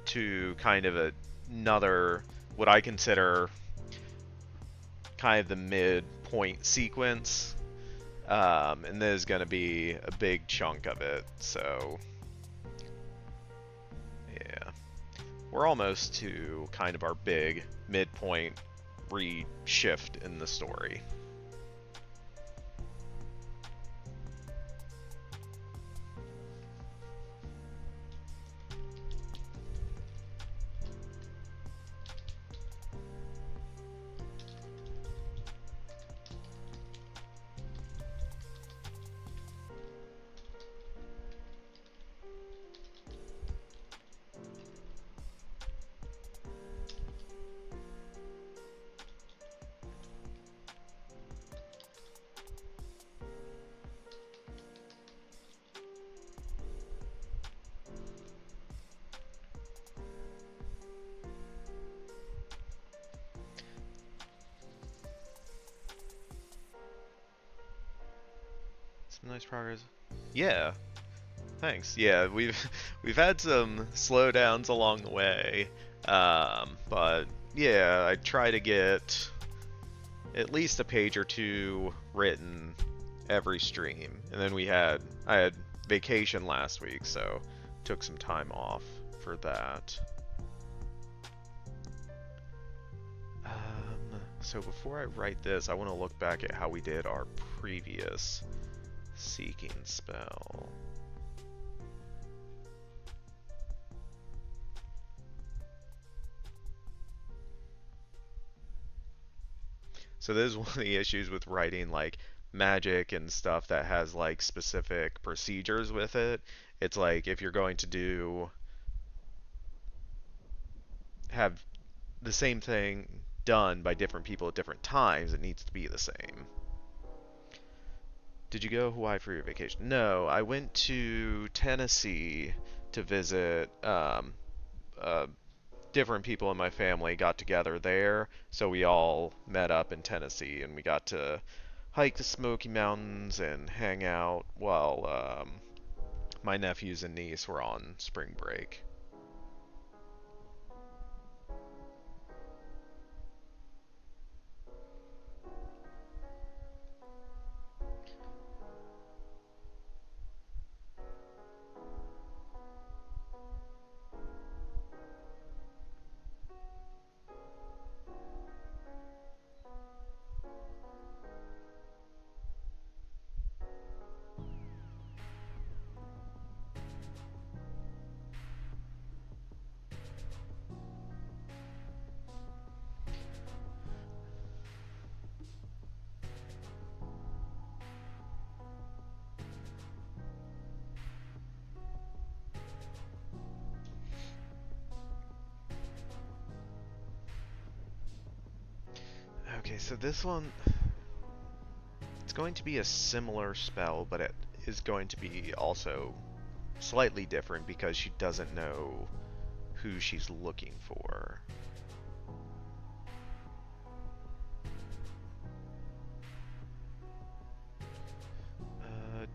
to kind of another, what I consider kind of the midpoint sequence, and there's going to be a big chunk of it, so yeah. We're almost to kind of our big midpoint re-shift in the story. Some nice progress. Yeah, thanks. Yeah, we've had some slowdowns along the way, but yeah, I try to get at least a page or two written every stream, and then I had vacation last week, so took some time off for that. So before I write this, I want to look back at how we did our previous seeking spell. So this is one of the issues with writing like magic and stuff that has like specific procedures with it. It's like if you're going to have the same thing done by different people at different times, it needs to be the same. Did you go to Hawaii for your vacation? No, I went to Tennessee to visit a different people in my family got together there, so we all met up in Tennessee and we got to hike the Smoky Mountains and hang out while my nephews and niece were on spring break. Okay, so this one, it's going to be a similar spell, but it is going to be also slightly different because she doesn't know who she's looking for.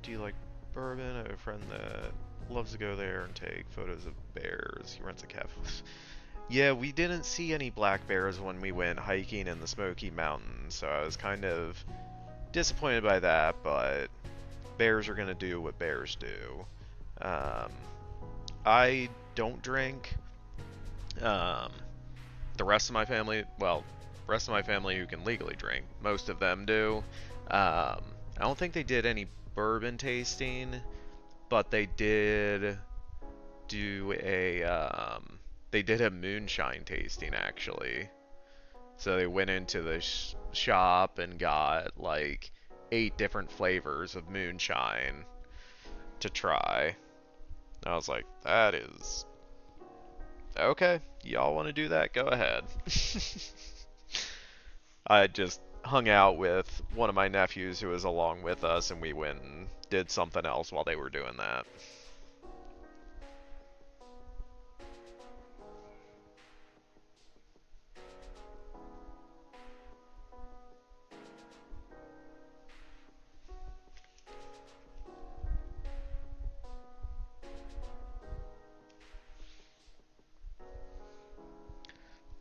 Do you like bourbon? I have a friend that loves to go there and take photos of bears. He runs a cafe. Yeah, we didn't see any black bears when we went hiking in the Smoky Mountains, so I was kind of disappointed by that, but bears are going to do what bears do. I don't drink. The rest of my family, well, rest of my family who can legally drink, most of them do. I don't think they did any bourbon tasting, but they did do they did a moonshine tasting actually. So they went into the shop and got like 8 different flavors of moonshine to try. I was like, that is okay. Y'all want to do that? Go ahead. I just hung out with one of my nephews who was along with us, and we went and did something else while they were doing that.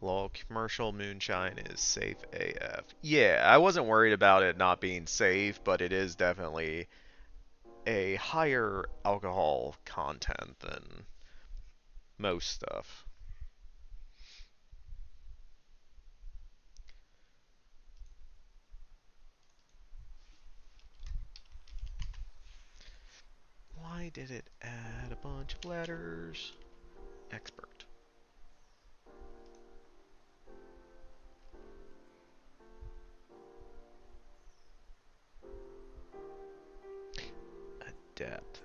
Lol, commercial moonshine is safe AF. Yeah, I wasn't worried about it not being safe, but it is definitely a higher alcohol content than most stuff. Why did it add a bunch of letters? Expert. Adept.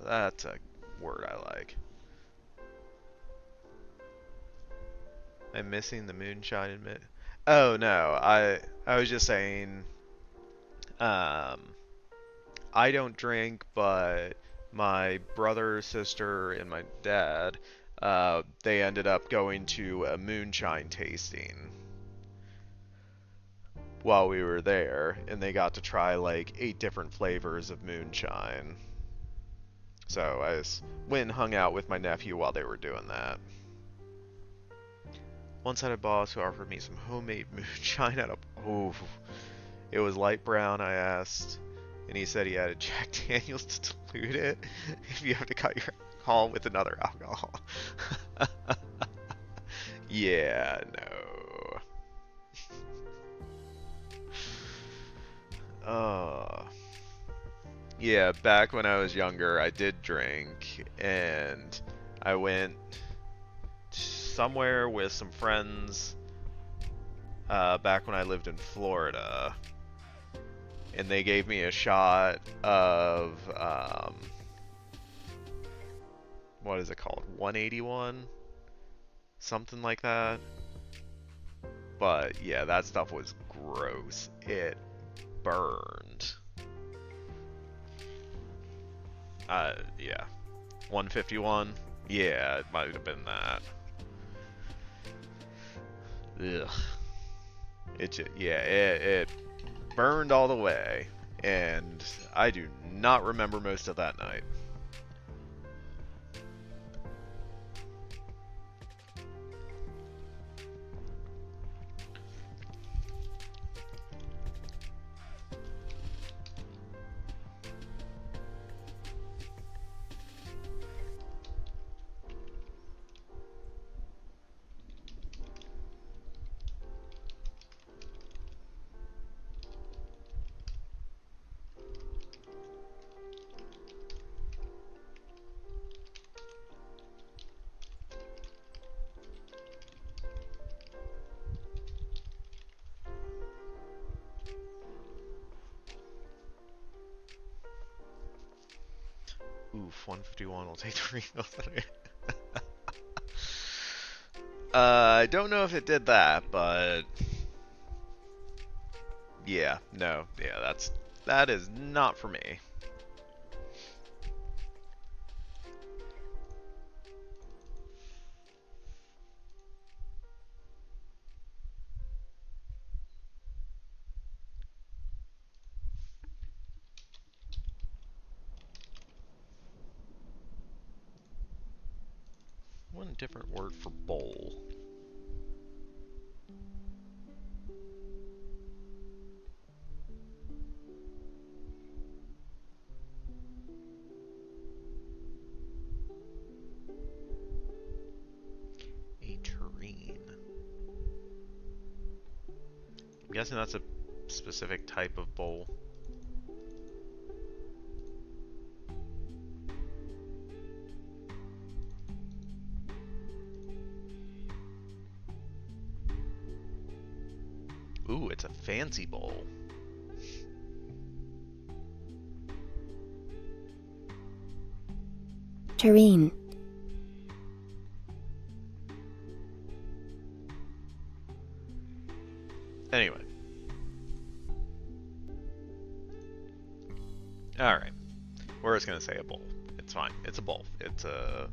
That's a word I like. I'm missing the moonshine admit. Oh no, I was just saying. Um, I don't drink, but my brother, sister, and my dad, they ended up going to a moonshine tasting while we were there, and they got to try like 8 different flavors of moonshine. So I just went and hung out with my nephew while they were doing that. Once I had a boss who offered me some homemade moonshine at a... Oh, it was light brown, I asked, and he said he added Jack Daniels to dilute it if you have to cut your alcohol with another alcohol. Yeah, no. Yeah, back when I was younger, I did drink, and I went somewhere with some friends back when I lived in Florida, and they gave me a shot of what is it called? 181? Something like that. But yeah, that stuff was gross. It burned. Yeah. 151? Yeah, it might have been that. Ugh. It burned all the way, and I do not remember most of that night. Oof, 151 will take the reload. I don't know if it did that, but yeah, no, yeah, that is not for me. One different word for bowl. A tureen. I'm guessing that's a specific type of bowl. Ooh, it's a fancy bowl. Tureen. Anyway. Alright. We're just gonna say a bowl. It's fine. It's a bowl. It's a...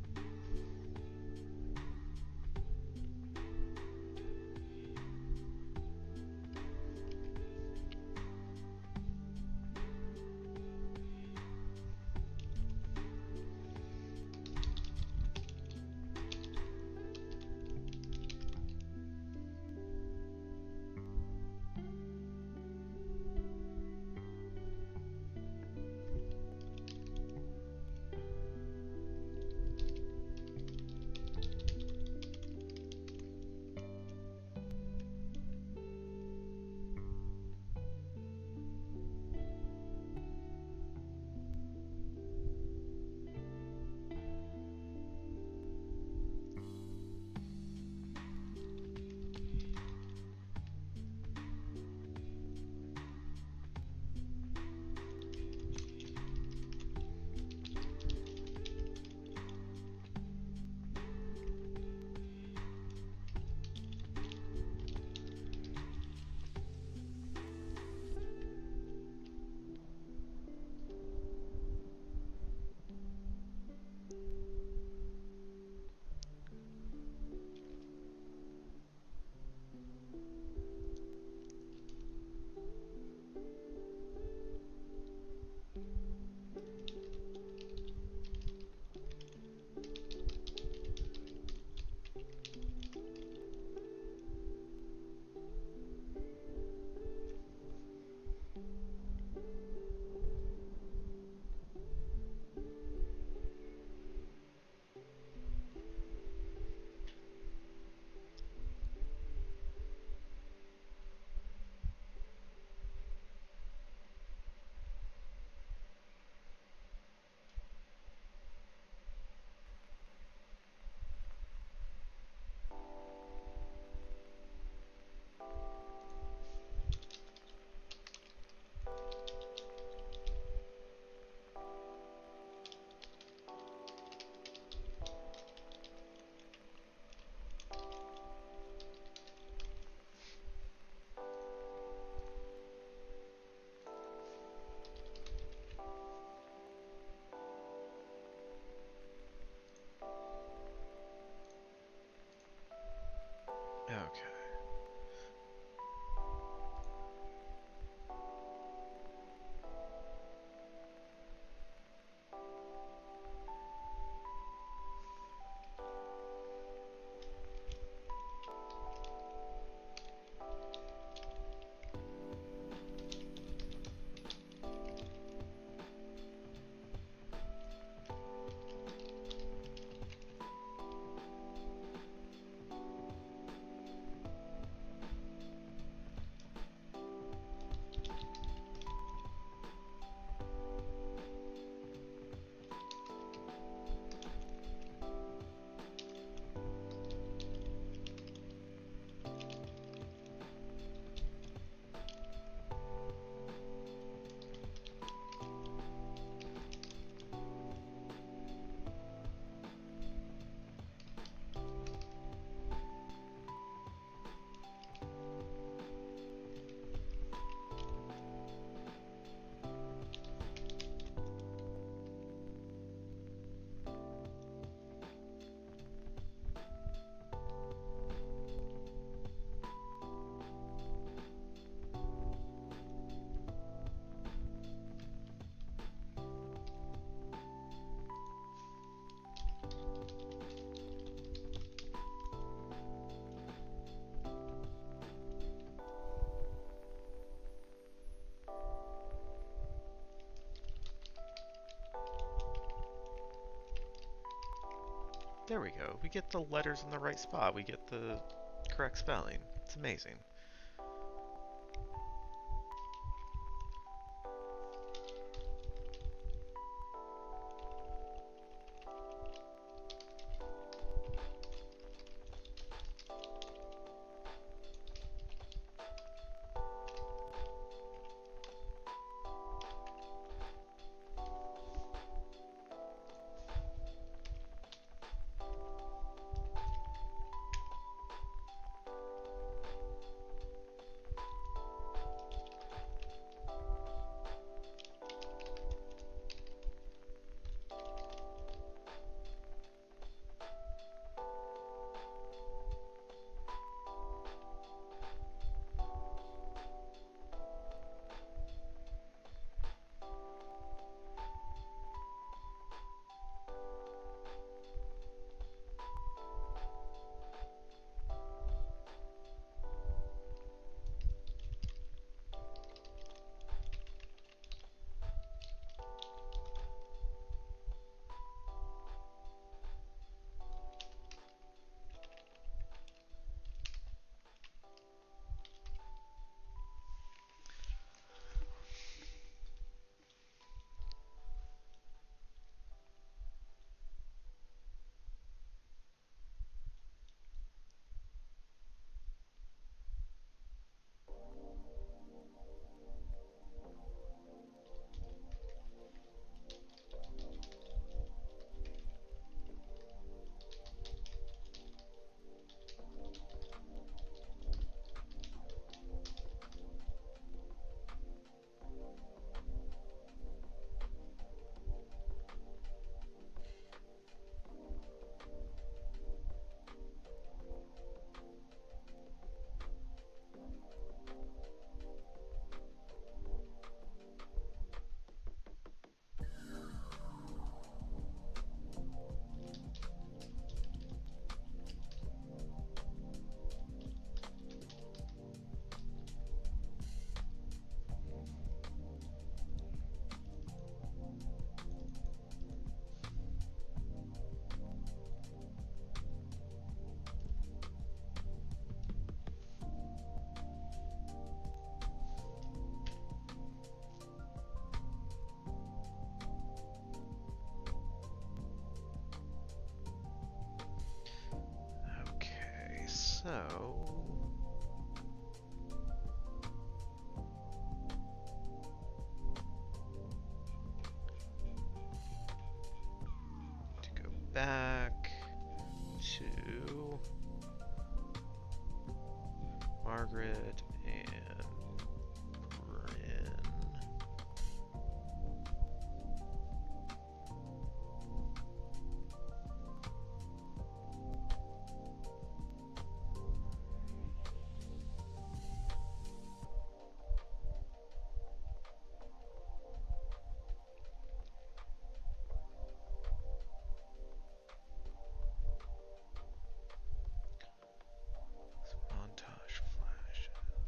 There we go. We get the letters in the right spot. We get the correct spelling. It's amazing. Okay, so... to go back to Margaret and Bryn. Montage flashes.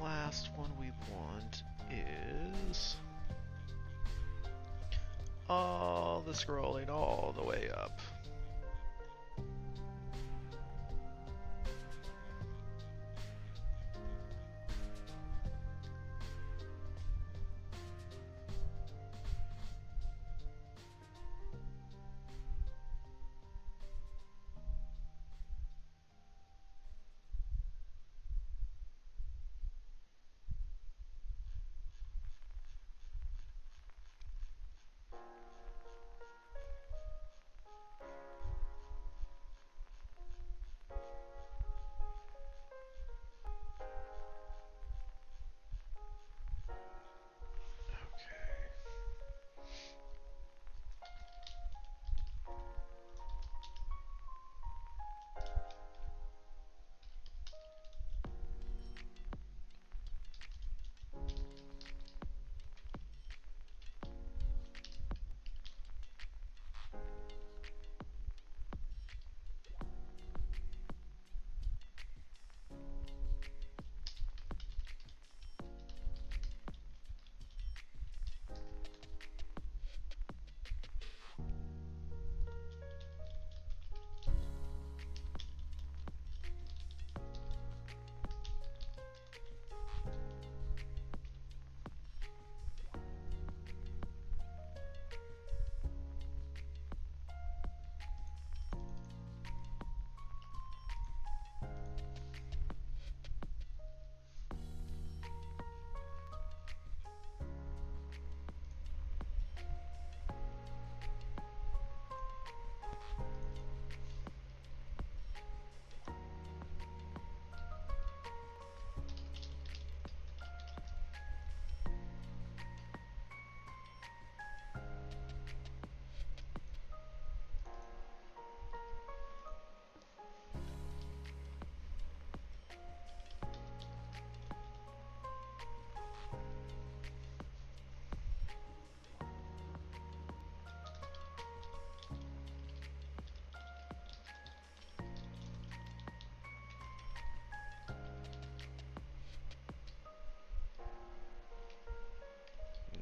last one we want is all the scrolling all the way up.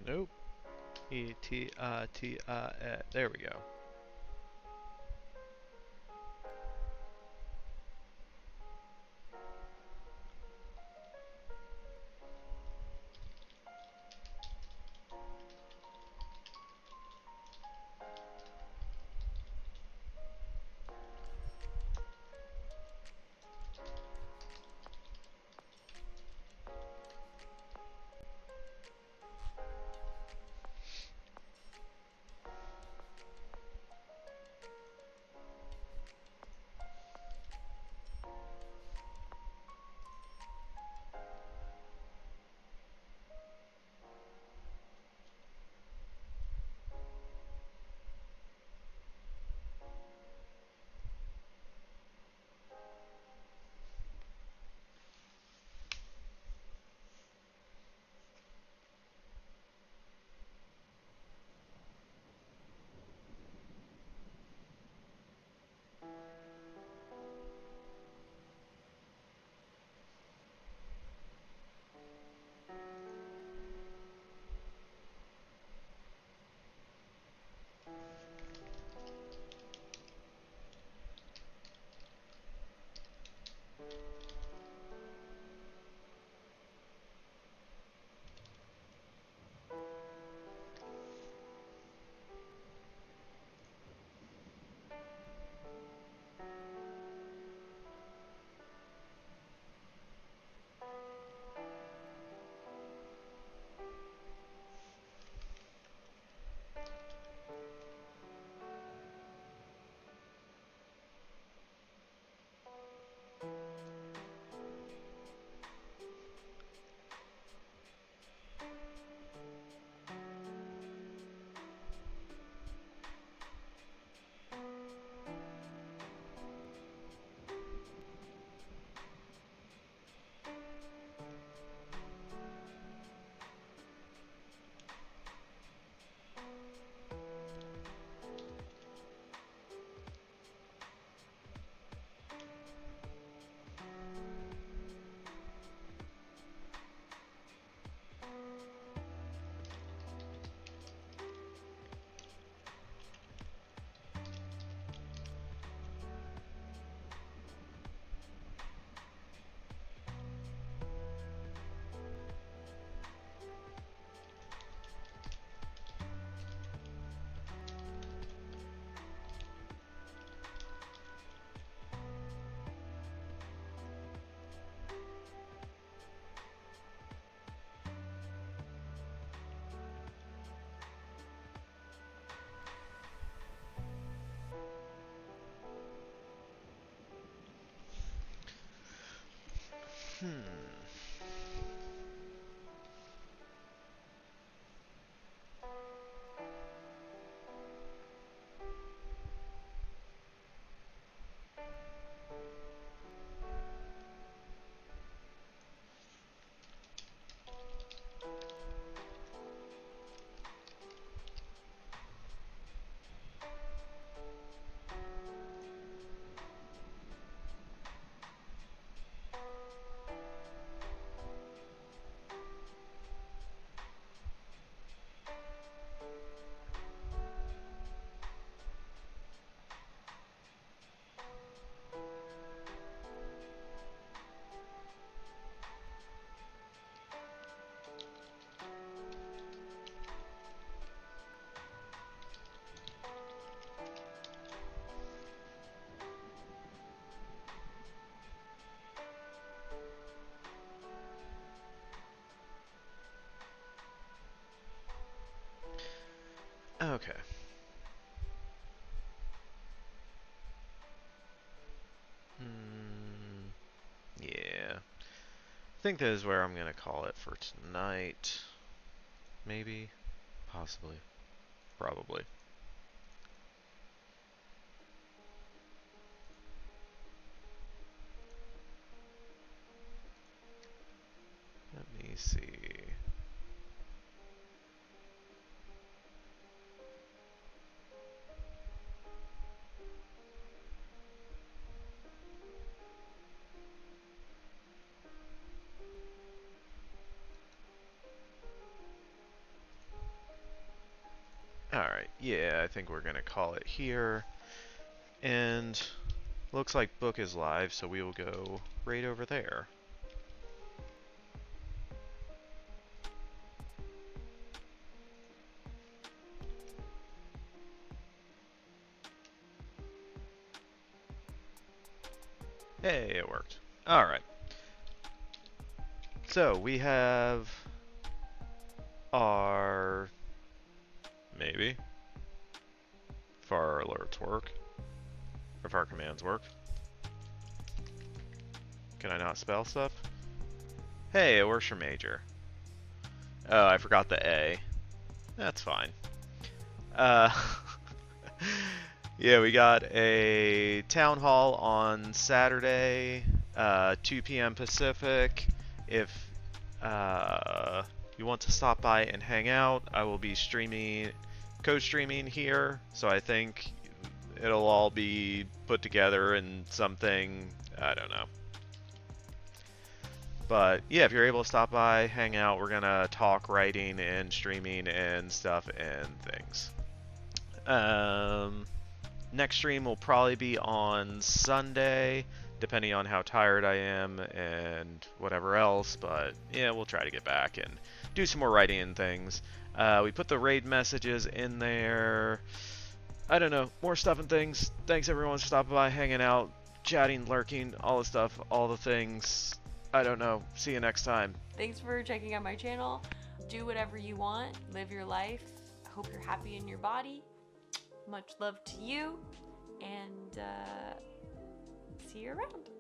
Nope. E-T-I-T-I-A. There we go. Hmm. Okay. Hmm. Yeah. I think this is where I'm gonna call it for tonight. Maybe. Possibly. Probably. Let me see. Alright, yeah, I think we're gonna call it here. And looks like book is live, so we will go right over there. Hey, it worked. Alright. So we have our, maybe, if our alerts work, if our commands work. Can I not spell stuff? Hey, it works for major. Oh, I forgot the A. That's fine. Uh, yeah, we got a town hall on Saturday, 2 p.m. Pacific. If you want to stop by and hang out, I will be streaming, co-streaming here. So I think it'll all be put together in something, I don't know. But yeah, if you're able to stop by, hang out, we're gonna talk writing and streaming and stuff and things. Next stream will probably be on Sunday, depending on how tired I am and whatever else. But yeah, we'll try to get back and do some more writing and things. We put the raid messages in there. I don't know, more stuff and things. Thanks everyone for stopping by, hanging out, chatting, lurking, all the stuff, all the things. I don't know. See you next time. Thanks for checking out my channel. Do whatever you want. Live your life. I hope you're happy in your body. Much love to you. And see you around.